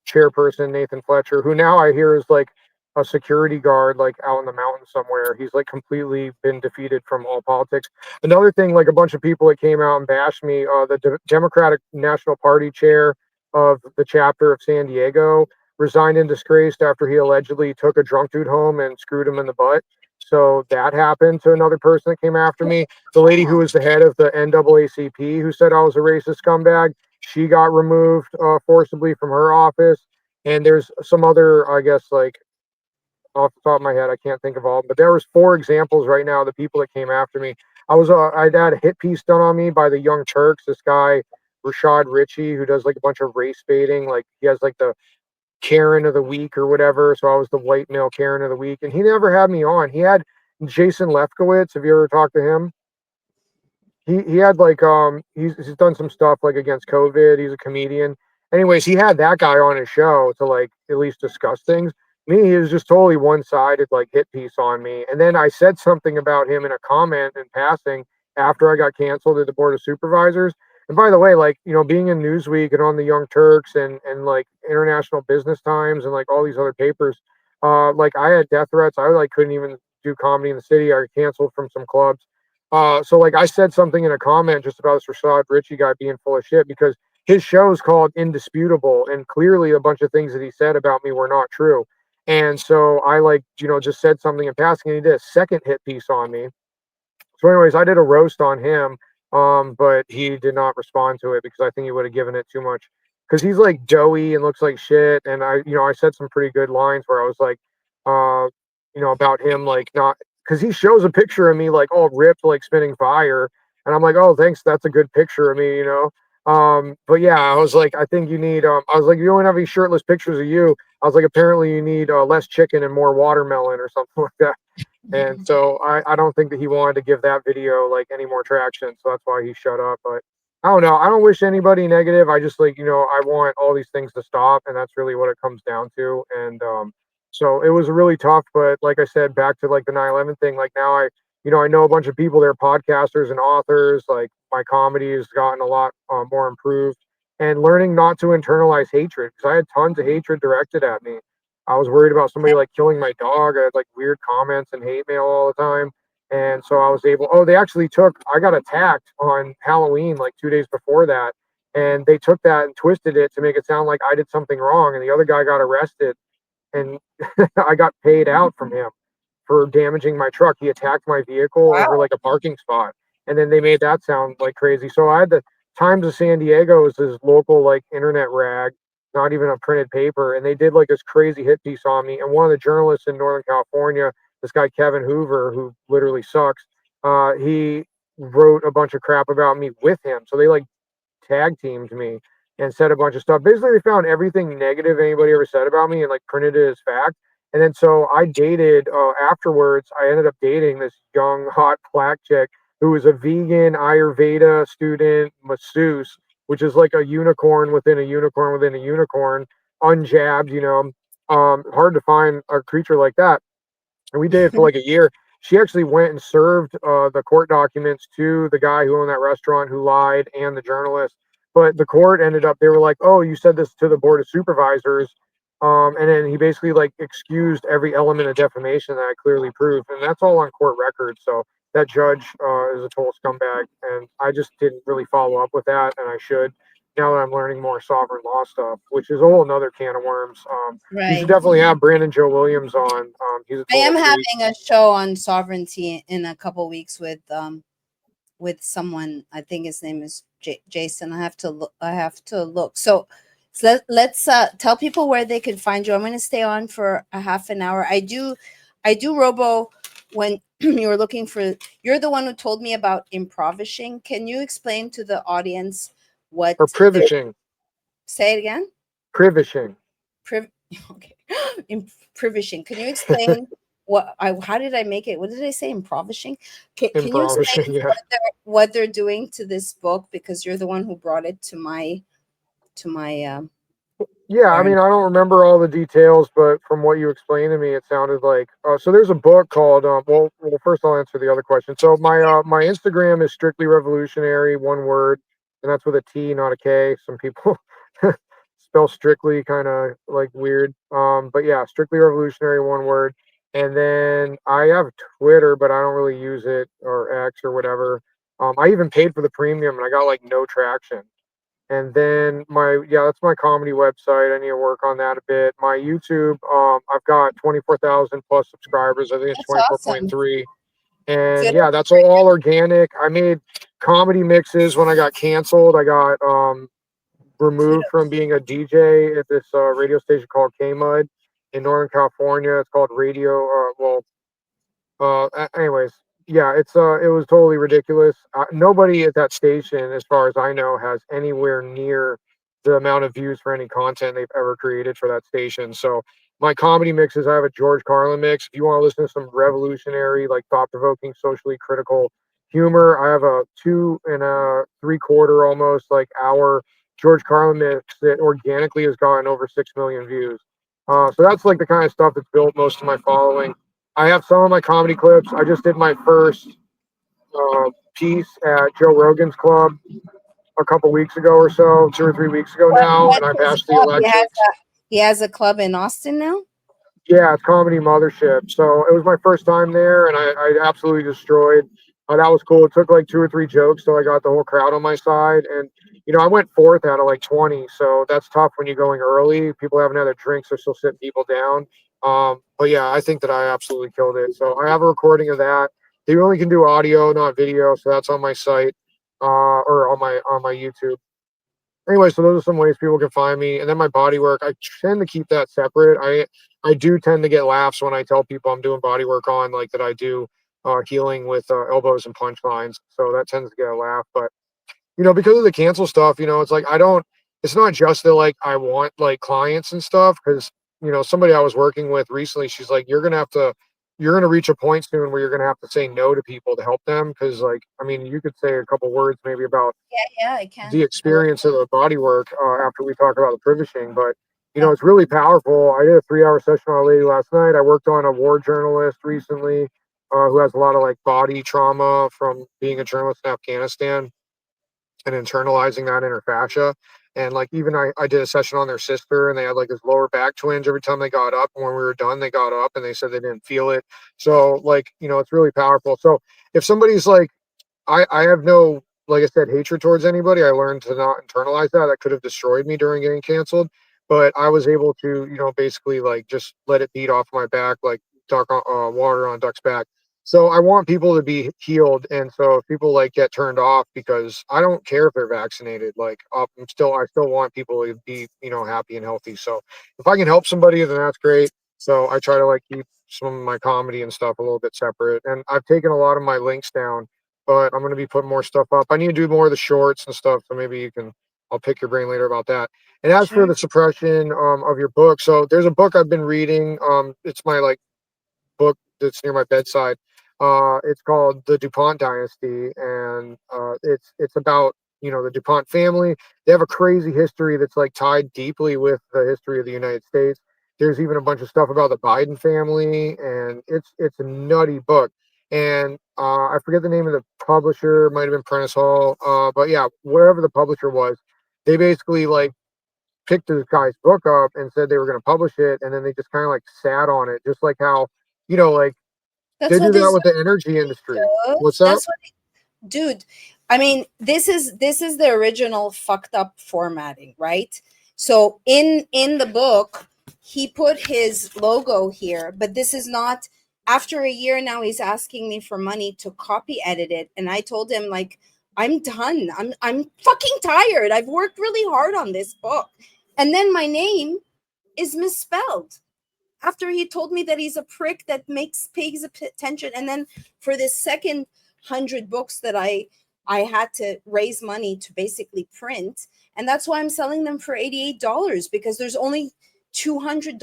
chairperson, Nathan Fletcher, who now I hear is like a security guard like out in the mountains somewhere. He's like completely been defeated from all politics. Another thing, like a bunch of people that came out and bashed me, the Democratic National Party chair of the chapter of San Diego resigned in disgrace after he allegedly took a drunk dude home and screwed him in the butt. So that happened to another person that came after me. The lady who was the head of the NAACP, who said I was a racist scumbag, she got removed forcibly from her office. And there's some other, I guess, like off the top of my head, I can't think of all, but there was 4 examples right now of the people that came after me. I'd had a hit piece done on me by the Young Turks. This guy, Rashad Ritchie, who does like a bunch of race baiting. Like he has like the Karen of the week or whatever. So I was the white male Karen of the week, and he never had me on. He had Jason Lefkowitz. Have you ever talked to him? He had like he's done some stuff like against COVID. He's a comedian. Anyways, he had that guy on his show to like at least discuss things. Me, he was just totally one-sided like hit piece on me. And then I said something about him in a comment in passing after I got canceled at the Board of Supervisors. And by the way, like, you know, being in Newsweek and on the Young Turks and like International Business Times and like all these other papers, like I had death threats. I like couldn't even do comedy in the city. I got canceled from some clubs. So like I said something in a comment just about this Rashad Ritchie guy being full of shit because his show is called Indisputable, and clearly a bunch of things that he said about me were not true. And so I like, you know, just said something in passing, and he did a second hit piece on me. So anyways, I did a roast on him, but he did not respond to it because I think he would have given it too much. Because he's like doughy and looks like shit, and I said some pretty good lines where I was like, about him like not because he shows a picture of me like all ripped, like spinning fire, and I'm like, oh, thanks, that's a good picture of me, you know. But yeah, I was like, I think you need. I was like, you don't have any shirtless pictures of you. I was like, apparently you need less chicken and more watermelon or something like that. And so I don't think that he wanted to give that video like any more traction. So that's why he shut up. But I don't know. I don't wish anybody negative. I just like, I want all these things to stop. And that's really what it comes down to. And so it was really tough. But like I said, back to like the 9/11 thing, like now I know a bunch of people, they're podcasters and authors. Like my comedy has gotten a lot more improved and learning not to internalize hatred because I had tons of hatred directed at me. I was worried about somebody like killing my dog. I had like weird comments and hate mail all the time. And so I was they actually I got attacked on Halloween like 2 days before that. And they took that and twisted it to make it sound like I did something wrong. And the other guy got arrested and I got paid out from him for damaging my truck. He attacked my vehicle over like a parking spot. And then they made that sound like crazy. So I had the Times of San Diego is this local like internet rag, not even a printed paper. And they did like this crazy hit piece on me. And one of the journalists in Northern California, this guy Kevin Hoover, who literally sucks, he wrote a bunch of crap about me with him. So they like tag teamed me and said a bunch of stuff. Basically, they found everything negative anybody ever said about me and like printed it as fact. And then so I dated afterwards. I ended up dating this young hot black chick who was a vegan Ayurveda student masseuse, which is like a unicorn within a unicorn within a unicorn, unjabbed. Hard to find a creature like that. And we dated for like a year. She actually went and served the court documents to the guy who owned that restaurant who lied and the journalist. But the court ended up, they were like, oh, you said this to the board of supervisors. And then he basically like excused every element of defamation that I clearly proved. And that's all on court record. So that judge is a total scumbag. And I just didn't really follow up with that. And I should now that I'm learning more sovereign law stuff, which is a whole another can of worms. You should Right. definitely have Brandon Joe Williams on. He's a I am total freak. having a show on sovereignty in a couple weeks with someone. I think his name is Jason. I have to look. So let's tell people where they can find you. I'm going to stay on for a half an hour. I do Robo when you're looking for. You're the one who told me about improvising. Can you explain to the audience what? Or privishing. Say it again. Privishing. Okay. Improvising. Can you explain how did I make it? What did I say? Improvising? Can you explain Yeah. what they're doing to this book? Because you're the one who brought it to my Yeah, I mean, I don't remember all the details, but from what you explained to me, it sounded like so there's a book called well, first I'll answer the other question. So my Instagram is Strictly Revolutionary, one word, and that's with a T, not a K. Some people spell strictly kind of like weird. But yeah, Strictly Revolutionary, one word. And then I have Twitter, but I don't really use it, or X or whatever. I even paid for the premium and I got like no traction. And then that's my comedy website. I need to work on that a bit. My YouTube, I've got 24,000 plus subscribers. I think it's That's awesome. 24.3. And Good. yeah, that's all organic. I made comedy mixes when I got canceled. I got removed from being a DJ at this radio station called K Mud in Northern California. It's called Radio. Anyways, yeah, it was totally ridiculous. Nobody at that station, as far as I know, has anywhere near the amount of views for any content they've ever created for that station. So my comedy mixes, I have a George Carlin mix. If you want to listen to some revolutionary, like thought-provoking, socially critical humor, I have a 2 and 3/4 almost like hour George Carlin mix that organically has gotten over 6 million views. So that's like the kind of stuff that's built most of my following. I have some of my comedy clips. I just did my first piece at Joe Rogan's club a couple weeks ago or so, 2 or 3 weeks ago now, and I What's his passed the club? election. He has a club in Austin now. Yeah, it's Comedy Mothership. So it was my first time there, and I absolutely destroyed. That was cool. It took like 2 or 3 jokes till I got the whole crowd on my side, and I went fourth out of like 20. So that's tough when you're going early. People haven't had their drinks; they're still sitting people down. But yeah, I think that I absolutely killed it. So I have a recording of that. They only can do audio, not video, so that's on my site or on my YouTube. Anyway, so those are some ways people can find me. And then my body work, I tend to keep that separate. I do tend to get laughs when I tell people I'm doing body work on, like that I do healing with elbows and punchlines. So that tends to get a laugh. But because of the cancel stuff, it's like it's not just that like I want like clients and stuff, because somebody I was working with recently, she's like, you're gonna reach a point soon where you're gonna have to say no to people to help them, because like, I mean, you could say a couple words maybe about Yeah, I can. the experience of the body work after we talk about the privishing, but it's really powerful. I did a 3-hour session on a lady last night. I worked on a war journalist recently who has a lot of like body trauma from being a journalist in Afghanistan and internalizing that in her fascia. And like, even I did a session on their sister, and they had like this lower back twinge every time they got up. And when we were done, they got up and they said they didn't feel it. So like, it's really powerful. So if somebody's like, I have no, like I said, hatred towards anybody. I learned to not internalize that. That could have destroyed me during getting canceled. But I was able to, basically like just let it beat off my back, like water on a duck's back. So I want people to be healed. And so if people like get turned off, because I don't care if they're vaccinated, like I still want people to be, happy and healthy. So if I can help somebody, then that's great. So I try to like keep some of my comedy and stuff a little bit separate. And I've taken a lot of my links down, but I'm going to be putting more stuff up. I need to do more of the shorts and stuff. So maybe I'll pick your brain later about that. And as for the suppression of your book, so there's a book I've been reading. It's my like book that's near my bedside. It's called The DuPont Dynasty, and it's about the DuPont family. They have a crazy history that's like tied deeply with the history of the United States. There's even a bunch of stuff about the Biden family, and it's a nutty book. And I forget the name of the publisher, might have been Prentice Hall, but yeah, wherever the publisher was, they basically like picked this guy's book up and said they were going to publish it, and then they just kind of like sat on it, just like how like That's they do what that this with the energy industry. What's does. that? That's what, dude. I mean, this is the original fucked up formatting, right? So in the book, he put his logo here, but this is not. After a year now, he's asking me for money to copy edit it, and I told him like, I'm done. I'm fucking tired. I've worked really hard on this book, and then my name is misspelled after he told me that he's a prick that pays attention. And then for this second 100 books that I had to raise money to basically print, and that's why I'm selling them for $88, because there's only 200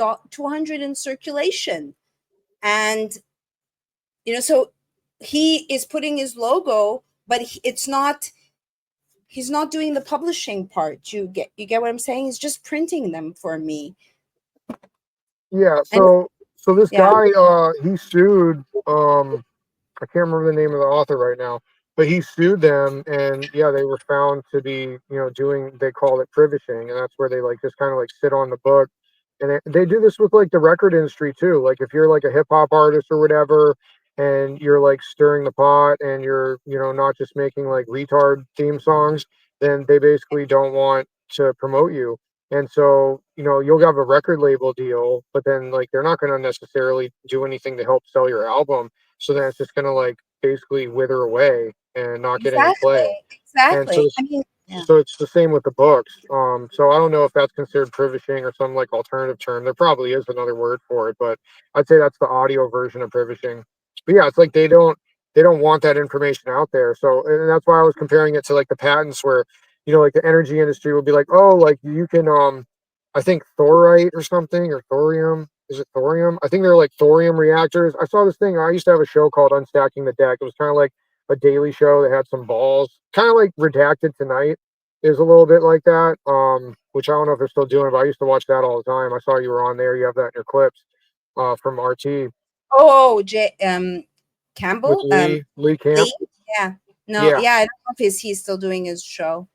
in circulation. And so he is putting his logo, but he's not doing the publishing part. You get what I'm saying? He's just printing them for me. Yeah, so this guy he sued I can't remember the name of the author right now, but he sued them, and yeah, they were found to be doing, they call it privishing, and that's where they like just kind of like sit on the book. And they do this with like the record industry too. Like if you're like a hip hop artist or whatever, and you're like stirring the pot, and you're not just making like retard theme songs, then they basically don't want to promote you. And so, you'll have a record label deal, but then like they're not going to necessarily do anything to help sell your album. So then it's just going to like basically wither away and not get any play. And so Exactly. it's, so it's the same with the books. So I don't know if that's considered privishing or some like alternative term. There probably is another word for it, but I'd say that's the audio version of privishing. But yeah, it's like they don't want that information out there. So, and that's why I was comparing it to like the patents where, like the energy industry will be like, oh, like you can, I think thorite or something, or thorium. Is it thorium? I think they're like thorium reactors. I saw this thing. I used to have a show called Unstacking the Deck. It was kind of like a daily show that had some balls, kind of like Redacted Tonight is a little bit like that. Which I don't know if they're still doing, but I used to watch that all the time. I saw you were on there. You have that in your clips, from RT. Oh, With Campbell? Lee Camp. Lee? Yeah. No, Yeah. yeah, I don't know if he's still doing his show.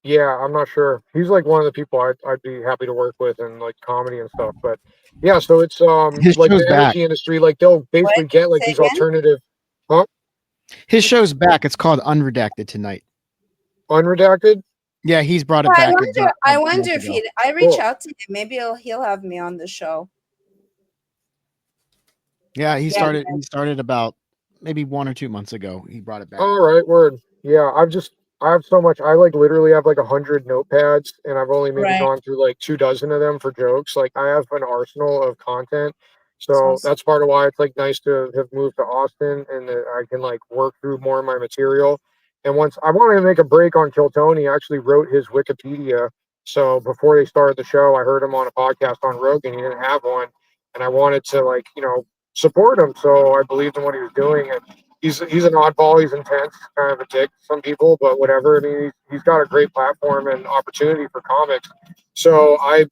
Yeah, I'm not sure. He's like one of the people I'd be happy to work with in like comedy and stuff. But yeah, so it's His like show's the back. energy industry, like they'll basically get like Say these again? alternative, huh? His show's back. It's called Unredacted Tonight. Unredacted? Yeah, he's brought it I back. wonder. I a wonder month if ago. I reach Cool. out to him. Maybe he'll have me on the show. Yeah, he Yeah. started about maybe 1 or 2 months ago. He brought it back. All right, word. Yeah, I have so much. I like literally have like 100 notepads, and I've only maybe Right. gone through like 2 dozen of them for jokes. Like I have an arsenal of content, so So- that's part of why it's like nice to have moved to Austin and that I can like work through more of my material. And once I wanted to make a break on Kill Tony, I actually wrote his Wikipedia. So before they started the show, I heard him on a podcast on Rogan. He didn't have one, and I wanted to like support him. So I believed in what he was doing, and he's an oddball. He's intense, kind of a dick to some people, but whatever. I mean, he's got a great platform and opportunity for comics. So I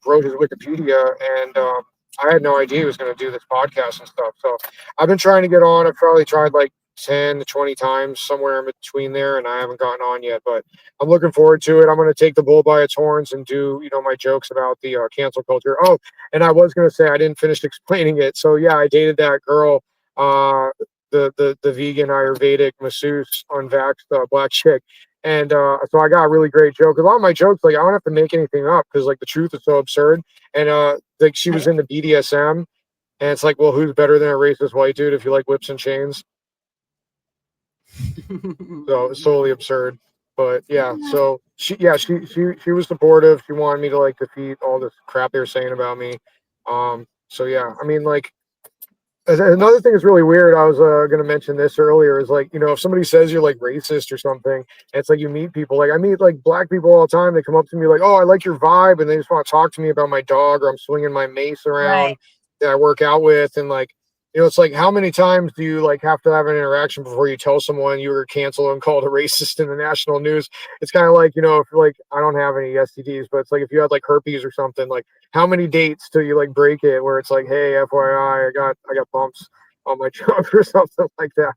wrote his Wikipedia, and I had no idea he was going to do this podcast and stuff. So I've been trying to get on. I've probably tried like 10 to 20 times, somewhere in between there, and I haven't gotten on yet, but I'm looking forward to it. I'm going to take the bull by its horns and do my jokes about the cancel culture. Oh, and I was going to say I didn't finish explaining it. So yeah, I dated that girl, the vegan Ayurvedic masseuse, unvaxxed black chick. And so I got a really great joke. A lot of my jokes, like I don't have to make anything up because like the truth is so absurd. And like she was into BDSM, and it's like, well, who's better than a racist white dude if you like whips and chains? So it's totally absurd. But yeah, so she was supportive. She wanted me to like defeat all this crap they were saying about me. So yeah, I mean, like, another thing that's really weird, I was going to mention this earlier, is like, if somebody says you're like racist or something, and it's like you meet people, like I meet like black people all the time. They come up to me like, oh, I like your vibe, and they just want to talk to me about my dog, or I'm swinging my mace around Right. that I work out with, and like, it's like, how many times do you like have to have an interaction before you tell someone you were canceled and called a racist in the national news? It's kind of like, if like I don't have any STDs, but it's like if you had like herpes or something, like how many dates till you like break it where it's like, hey, FYI, I got bumps on my junk or something like that.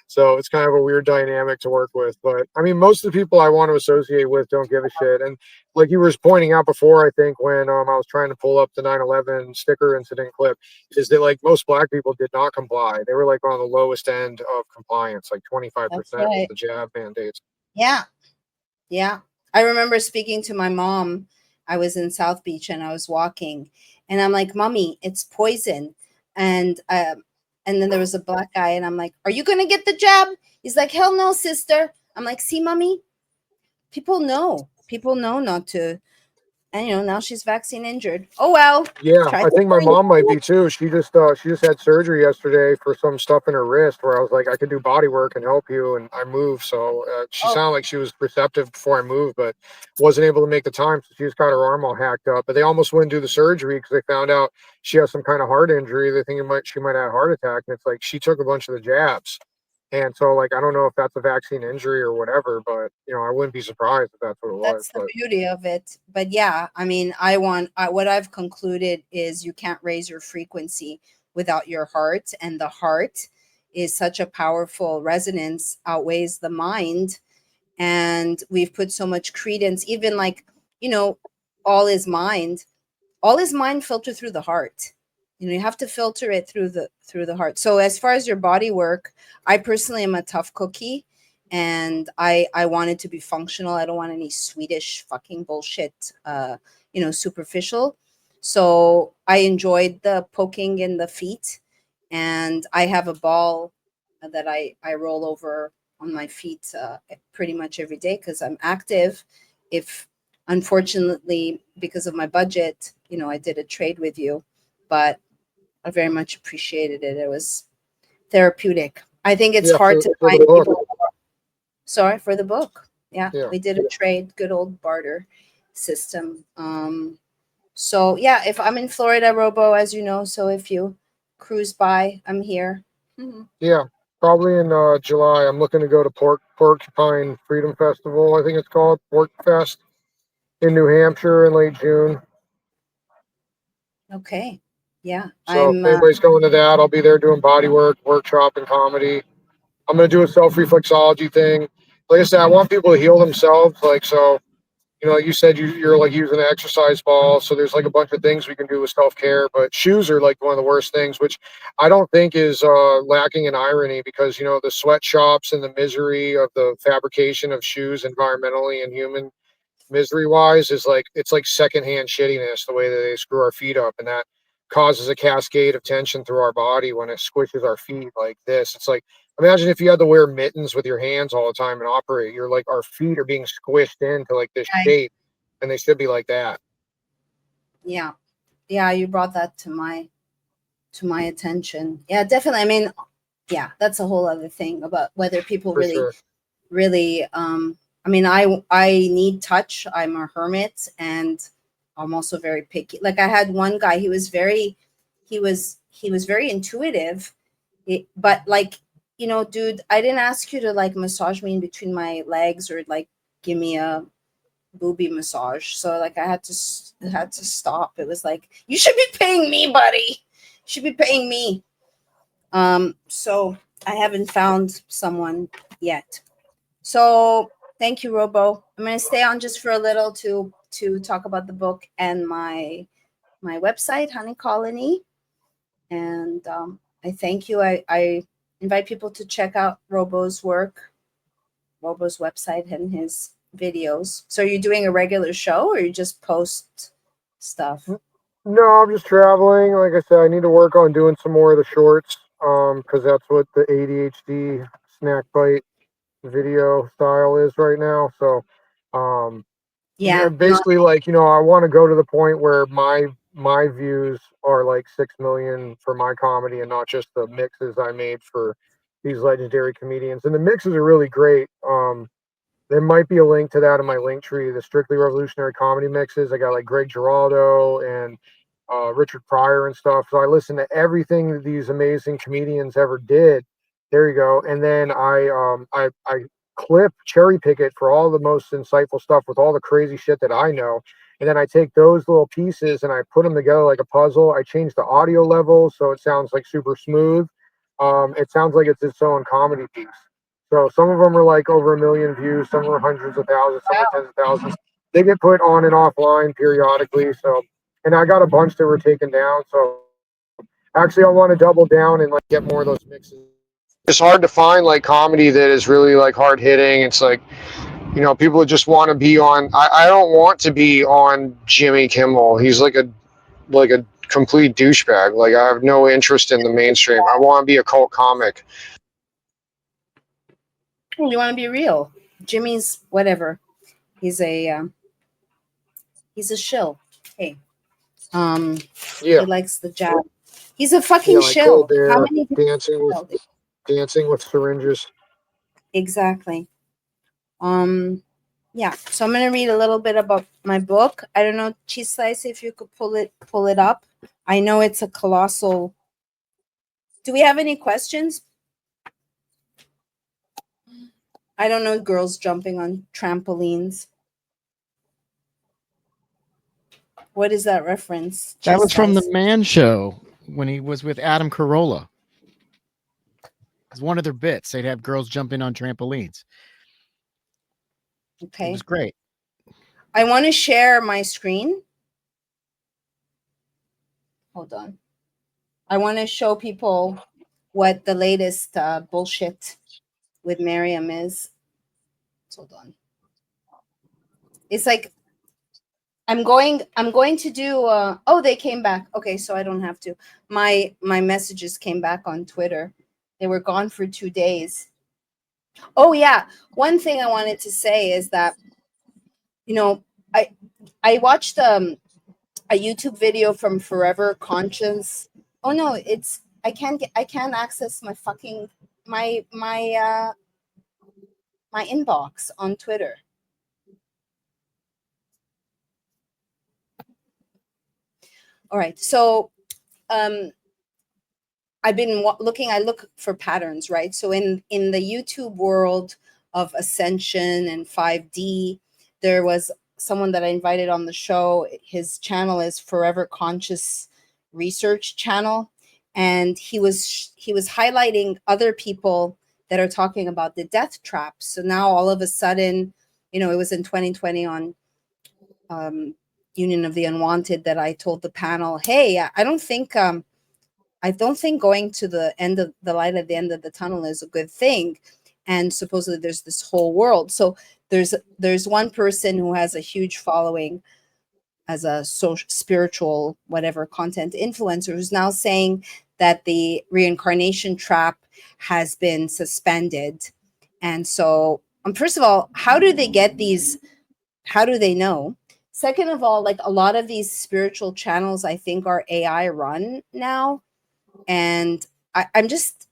So it's kind of a weird dynamic to work with. But I mean, most of the people I want to associate with don't give a shit. And like you were pointing out before, I think when I was trying to pull up the 9/11 sticker incident clip, is that like most black people did not comply. They were like on the lowest end of compliance, like 25% That's with right. the jab mandates. Yeah. Yeah. I remember speaking to my mom. I was in South Beach and I was walking, and I'm like, Mommy, it's poison. And then there was a black guy, and I'm like, are you gonna get the jab? He's like, hell no, sister. I'm like, see, Mommy, people know not to. And now she's vaccine injured. Oh well. Yeah, Try I to think my bring mom might it. be too. She just had surgery yesterday for some stuff in her wrist where I was like, I could do body work and help you, and I moved. So she Oh. sounded like she was receptive before I moved, but wasn't able to make the time. So she just got her arm all hacked up. But they almost wouldn't do the surgery because they found out she has some kind of heart injury. They think she might have a heart attack, and it's like she took a bunch of the jabs. And so, like, I don't know if that's a vaccine injury or whatever, but I wouldn't be surprised if that's what it was. That's the But beauty of it. But yeah, I mean, what I've concluded is you can't raise your frequency without your heart, and the heart is such a powerful resonance, outweighs the mind, and we've put so much credence, even like, all is mind filtered through the heart. You have to filter it through the heart. So as far as your body work, I personally am a tough cookie, and I want it to be functional. I don't want any Swedish fucking bullshit, superficial. So I enjoyed the poking in the feet, and I have a ball that I roll over on my feet pretty much every day because I'm active. If unfortunately, because of my budget, I did a trade with you, but I very much appreciated it. It was therapeutic. I think it's hard to for find the book. people. Sorry for the book. Yeah, Yeah. we did a trade, good old barter system. So yeah, if I'm in Florida, Robo, as you know, so if you cruise by, I'm here. Yeah, probably in July. I'm looking to go to Porcupine Freedom Festival. I think it's called Pork Fest in New Hampshire in late June. Okay. Yeah, So if anybody's going to that, I'll be there doing body work, workshop, and comedy. I'm gonna do a self-reflexology thing. Like I said, I want people to heal themselves. Like so, like you said, you're like using an exercise ball. So there's like a bunch of things we can do with self-care. But shoes are like one of the worst things, which I don't think is lacking in irony because the sweatshops and the misery of the fabrication of shoes environmentally and human misery wise is like it's like secondhand shittiness the way that they screw our feet up, and that causes a cascade of tension through our body when it squishes our feet like this. It's like imagine if you had to wear mittens with your hands all the time and operate. You're like our feet are being squished into like this shape, and they should be like that. Yeah, you brought that to my attention. Yeah, definitely. I mean, yeah, that's a whole other thing about whether people For sure. really I mean, I need touch. I'm a hermit, and I'm also very picky. Like I had one guy, he was very intuitive, but like, dude, I didn't ask you to like massage me in between my legs or like give me a booby massage. So like I had to stop. It was like, you should be paying me, buddy. You should be paying me. So I haven't found someone yet. So thank you, Robo. I'm going to stay on just for a little to talk about the book and my website, Honey Colony. And I thank you. I invite people to check out Robo's work, Robo's website and his videos. So are you doing a regular show or you just post stuff? No, I'm just traveling. Like I said, I need to work on doing some more of the shorts because that's what the ADHD snack bite video style is right now. So Yeah, basically like I want to go to the point where my views are like 6 million for my comedy and not just the mixes I made for these legendary comedians. And the mixes are really great. There might be a link to that in my link tree, the Strictly Revolutionary Comedy mixes. I got like Greg Giraldo and Richard Pryor and stuff. So I listen to everything that these amazing comedians ever did. There you go. And then I clip cherry pick it for all the most insightful stuff with all the crazy shit that I know. And then I take those little pieces and I put them together like a puzzle. I change the audio level so it sounds like super smooth. It sounds like it's its own comedy piece. So some of them are like over 1 million views, some are hundreds of thousands, some are tens of thousands. They get put on and offline periodically. So, and I got a bunch that were taken down. So actually, I want to double down and like get more of those mixes. It's hard to find like comedy that is really like hard hitting. It's like, people just want to be on. I don't want to be on Jimmy Kimmel. He's like a complete douchebag. Like I have no interest in the mainstream. I want to be a cult comic. You want to be real. Jimmy's whatever. He's a shill. Hey. Yeah. He likes the jab. He's a fucking like shill. Colbert, How many dancing with syringes? Exactly. Yeah. So I'm gonna read a little bit about my book. I don't know, Cheese Slice, if you could pull it up. I know it's a colossal. Do we have any questions? I don't know, girls jumping on trampolines. What is that reference? That was from Slice? the Man Show when he was with Adam Carolla. It's one of their bits. They'd have girls jumping on trampolines. Okay. It was great. I want to share my screen. Hold on. I want to show people what the latest bullshit with Maryam is. Hold on. It's like I'm going to do oh, they came back. Okay, so I don't have to. My messages came back on Twitter. They were gone for 2 days. Oh yeah, one thing I wanted to say is that, you know, I watched a YouTube video from Forever Conscious. Oh no, it's I can't access my fucking my inbox on Twitter. All right, so I've been looking. I look for patterns, right? So in the YouTube world of Ascension and 5D, there was someone that I invited on the show. His channel is Forever Conscious Research Channel, and he was highlighting other people that are talking about the death trap. So now all of a sudden, you know, it was in 2020 on Union of the Unwanted that I told the panel, hey, I don't think going to the end of the light at the end of the tunnel is a good thing. And supposedly there's this whole world. So there's one person who has a huge following as a social, spiritual, whatever content influencer, who's now saying that the reincarnation trap has been suspended. And so, first of all, how do they get these? How do they know? Second of all, like a lot of these spiritual channels, I think are AI run now. And I'm just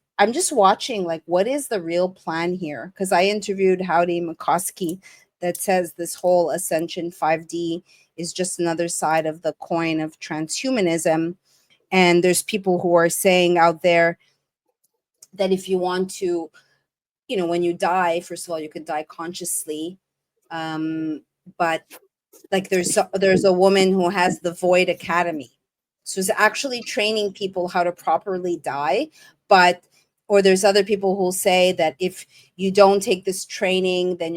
watching, like, what is the real plan here? Because I interviewed Howdy McCoskey that says this whole Ascension 5D is just another side of the coin of transhumanism. And there's people who are saying out there that if you want to, you know, when you die, first of all, you could die consciously. But like there's a woman who has the Void Academy. So it's actually training people how to properly die. But, or there's other people who'll say that if you don't take this training, then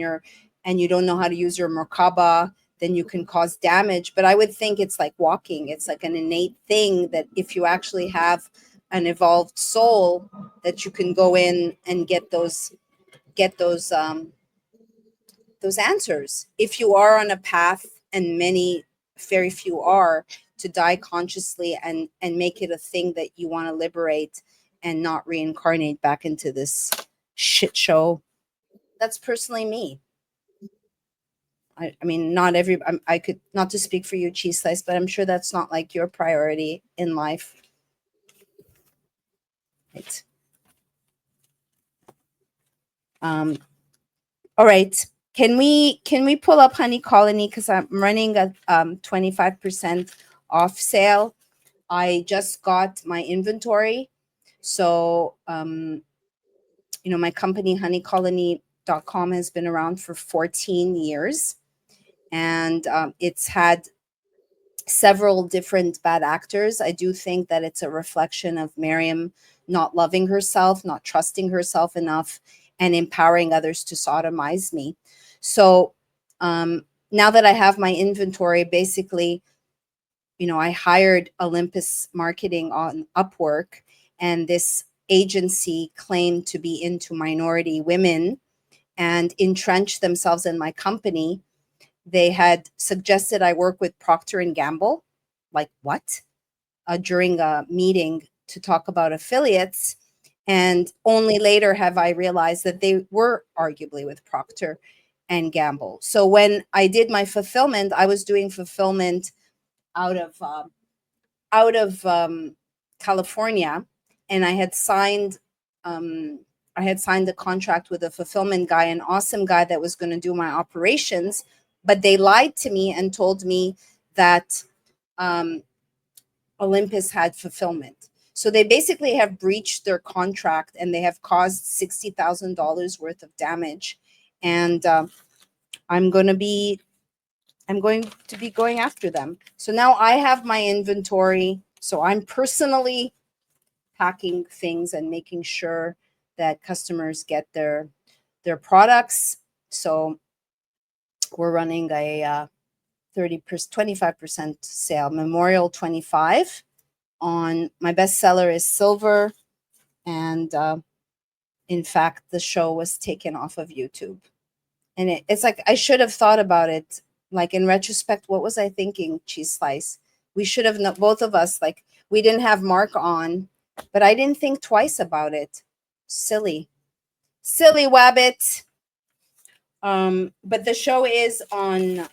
and you don't know how to use your Merkaba, then you can cause damage. But I would think it's like walking. It's like an innate thing that if you actually have an evolved soul, that you can go in and get those answers. If you are on a path, and very few are, to die consciously and make it a thing that you want to liberate and not reincarnate back into this shit show. That's personally me. I mean, not every, I could, not to speak for you, Cheese Slice, but I'm sure that's not like your priority in life. Right. All right. Can we pull up Honey Colony, because I'm running a 25% off sale. I just got my inventory. So you know, my company honeycolony.com has been around for 14 years, and it's had several different bad actors. I do think that it's a reflection of Maryam not loving herself, not trusting herself enough, and empowering others to sodomize me. So now that I have my inventory, basically, you know, I hired Olympus Marketing on Upwork, and this agency claimed to be into minority women and entrenched themselves in my company. They had suggested I work with Procter and Gamble. Like, what? During a meeting to talk about affiliates. And only later have I realized that they were arguably with Procter and Gamble. So when I did my fulfillment, I was doing fulfillment out of California, and I had signed a contract with a fulfillment guy, an awesome guy that was going to do my operations, but they lied to me and told me that Olympus had fulfillment. So they basically have breached their contract, and they have caused $60,000 worth of damage. And I'm going to be going after them. So now I have my inventory. So I'm personally packing things and making sure that customers get their products. So we're running a 25% sale, Memorial 25 on my bestseller is silver. And in fact, the show was taken off of YouTube. And it's like I should have thought about it. Like in retrospect, what was I thinking, Cheese Slice? We should have both of us, like, we didn't have Mark on, but I didn't think twice about it. Silly Wabbit. But the show is on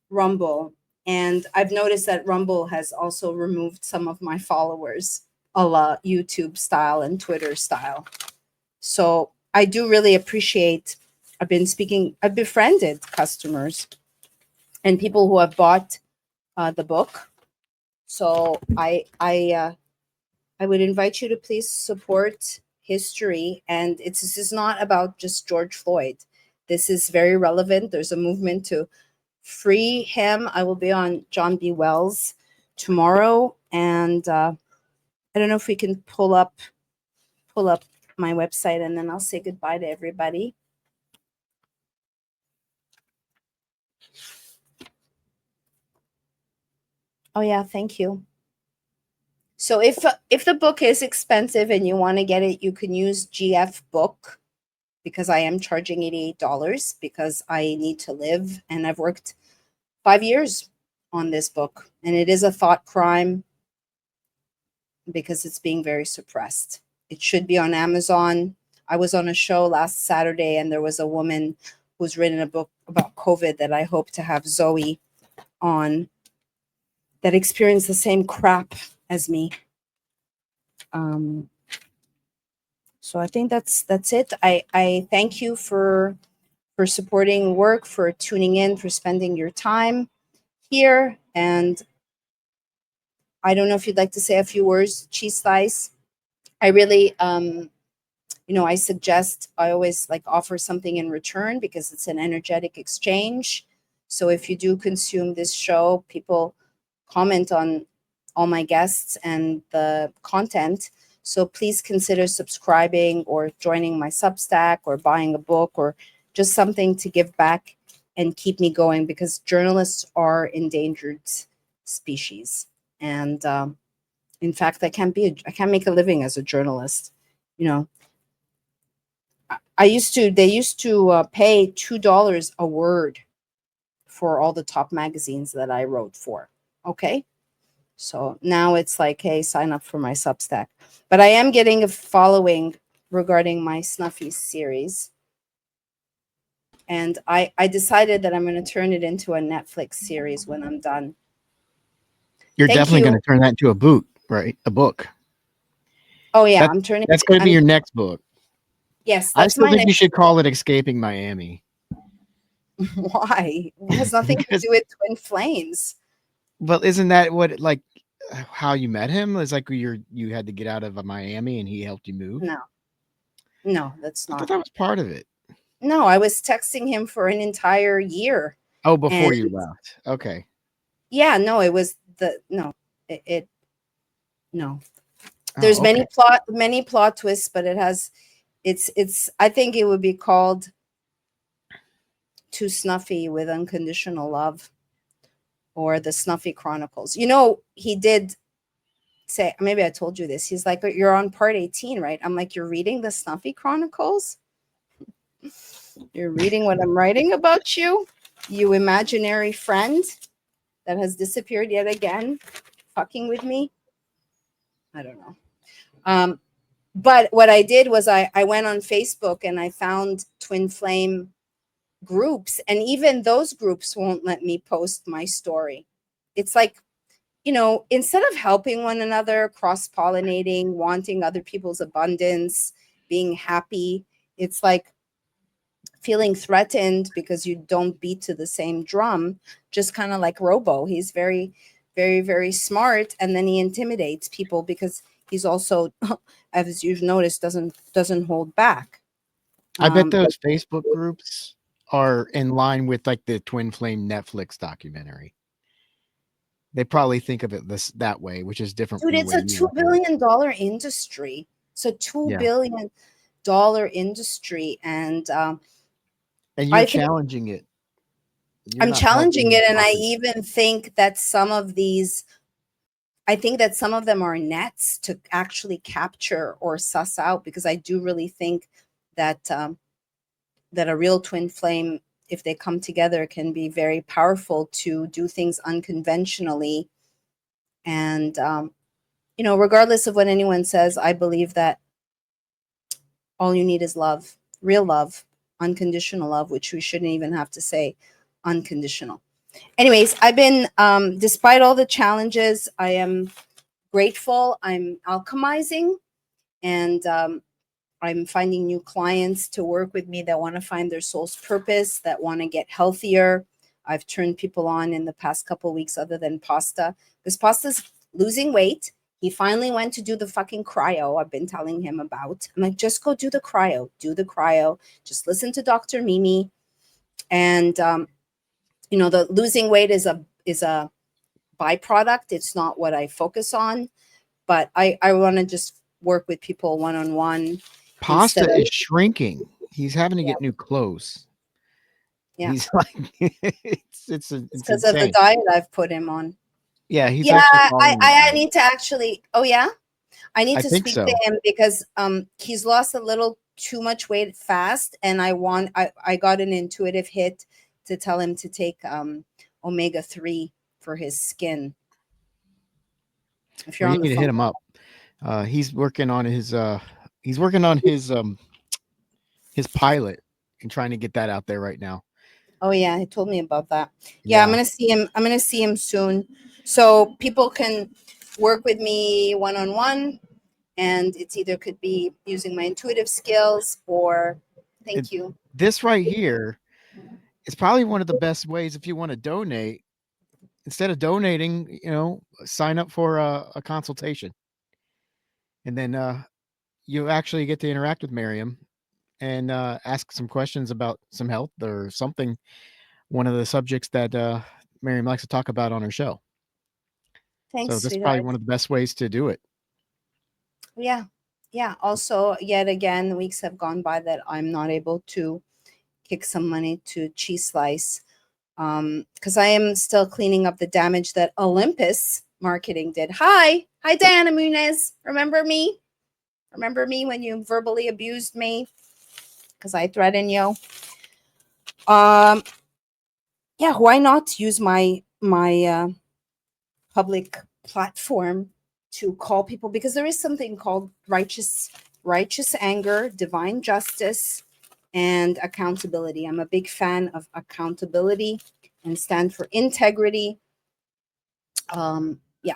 Rumble, and I've noticed that Rumble has also removed some of my followers, a la YouTube style and Twitter style. So I do really appreciate. I've befriended customers and people who have bought the book. So I would invite you to please support history. And this is not about just George Floyd. This is very relevant. There's a movement to free him. I will be on John B. Wells tomorrow, and I don't know if we can pull up my website, and then I'll say goodbye to everybody. Oh yeah, thank you. So if the book is expensive and you want to get it, you can use GF Book, because I am charging $88 because I need to live, and I've worked 5 years on this book, and it is a thought crime because it's being very suppressed. It should be on Amazon. I was on a show last Saturday, and there was a woman who's written a book about COVID that I hope to have Zoe on, that experienced the same crap as me. So I think that's it. I thank you for supporting work, for tuning in, for spending your time here. And I don't know if you'd like to say a few words, Cheese Slice. I really, I suggest, I always like offer something in return because it's an energetic exchange. So if you do consume this show, people comment on all my guests and the content. So please consider subscribing or joining my Substack or buying a book or just something to give back and keep me going, because journalists are endangered species. And in fact, I can't make a living as a journalist. They used to pay $2 a word for all the top magazines that I wrote for. Okay. So now it's like, hey, sign up for my Substack. But I am getting a following regarding my Snuffy series. And I decided that I'm going to turn it into a Netflix series when I'm done. You're definitely going to turn that into a book, right? A book. Oh, yeah. That's going to be your next book. Yes. I still think you should call it Escaping Miami. Why? It has nothing to do with Twin Flames. Well, isn't that what, like, how you met him? It's like you had to get out of Miami and he helped you move? No, that's not. I thought that was part of it. No, I was texting him for an entire year. Oh, before you left. Okay. Yeah, no, it was no. There's many plot twists, but it's I think it would be called Too Snuffy with Unconditional Love, or the Snuffy Chronicles. He did say, maybe I told you this. He's like, you're on part 18, right? I'm like, you're reading the Snuffy Chronicles? You're reading what I'm writing about you? You imaginary friend that has disappeared yet again, fucking with me? I don't know. But what I did was I went on Facebook and I found Twin Flame groups, and even those groups won't let me post my story. It's like, instead of helping one another, cross-pollinating, wanting other people's abundance, being happy, it's like feeling threatened because you don't beat to the same drum, just kind of like Robo. He's very, very, very smart, and then he intimidates people because he's also, as you've noticed, doesn't hold back. I bet those Facebook groups are in line with like the Twin Flame Netflix documentary. They probably think of it that way, which is different. Dude, it's a $2 billion industry. It's a $2 billion industry, and you're challenging it. I'm challenging it, and I even think that some of them are nets to actually capture or suss out, because I do really think that that a real twin flame, if they come together, can be very powerful to do things unconventionally. And regardless of what anyone says, I believe that all you need is love, real love, unconditional love, which we shouldn't even have to say unconditional. Anyways, I've been, despite all the challenges, I am grateful. I'm alchemizing, and I'm finding new clients to work with me that want to find their soul's purpose, that want to get healthier. I've turned people on in the past couple of weeks other than Pasta, because Pasta's losing weight. He finally went to do the fucking cryo I've been telling him about. I'm like, just go do the cryo. Do the cryo. Just listen to Dr. Mimi. And, the losing weight is a byproduct. It's not what I focus on. But I want to just work with people one-on-one. Pasta is shrinking. He's having to get new clothes. Yeah. He's like, it's because of the diet I've put him on. Yeah, he's I need to actually. Oh yeah, I need to speak so. to him because he's lost a little too much weight fast, and I got an intuitive hit to tell him to take omega-3 for his skin. If you're you on need the to phone, hit him up. He's working on his his pilot and trying to get that out there right now. Oh yeah, he told me about that. Yeah, I'm gonna see him. I'm gonna see him soon, so people can work with me one-on-one, and it's either could be using my intuitive skills or thank you. This right here is probably one of the best ways if you want to donate. Instead of donating, sign up for a consultation, and then you actually get to interact with Maryam and ask some questions about some health or something. One of the subjects that Maryam likes to talk about on her show. Thanks, so that's sweetheart. probably one of the best ways to do it. Yeah. Also, yet again, weeks have gone by that I'm not able to kick some money to Cheese Slice because I am still cleaning up the damage that Olympus marketing did. Hi, Diana Munez. Remember me? Remember me when you verbally abused me because I threatened you? Yeah, why not use my public platform to call people, because there is something called righteous anger, divine justice, and accountability. I'm a big fan of accountability and stand for integrity. Yeah.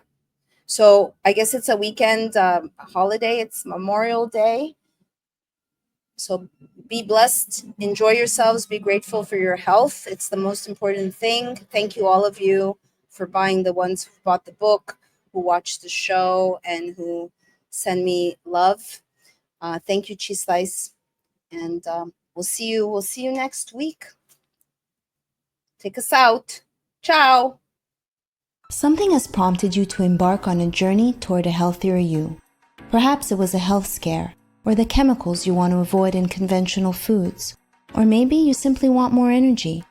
So I guess it's a weekend holiday. It's Memorial Day. So be blessed, enjoy yourselves, be grateful for your health. It's the most important thing. Thank you, all of you, for buying, the ones who bought the book, who watched the show, and who send me love. Thank you, Cheese Slice. And we'll see you next week. Take us out. Ciao. Something has prompted you to embark on a journey toward a healthier you. Perhaps it was a health scare, or the chemicals you want to avoid in conventional foods. Or maybe you simply want more energy.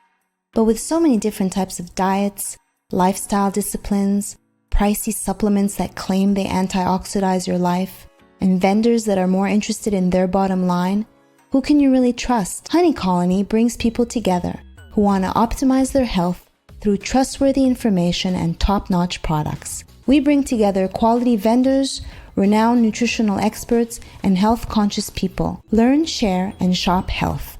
But with so many different types of diets, lifestyle disciplines, pricey supplements that claim they antioxidize your life, and vendors that are more interested in their bottom line, who can you really trust? Honey Colony brings people together who want to optimize their health through trustworthy information and top-notch products. We bring together quality vendors, renowned nutritional experts, and health-conscious people. Learn, share, and shop health.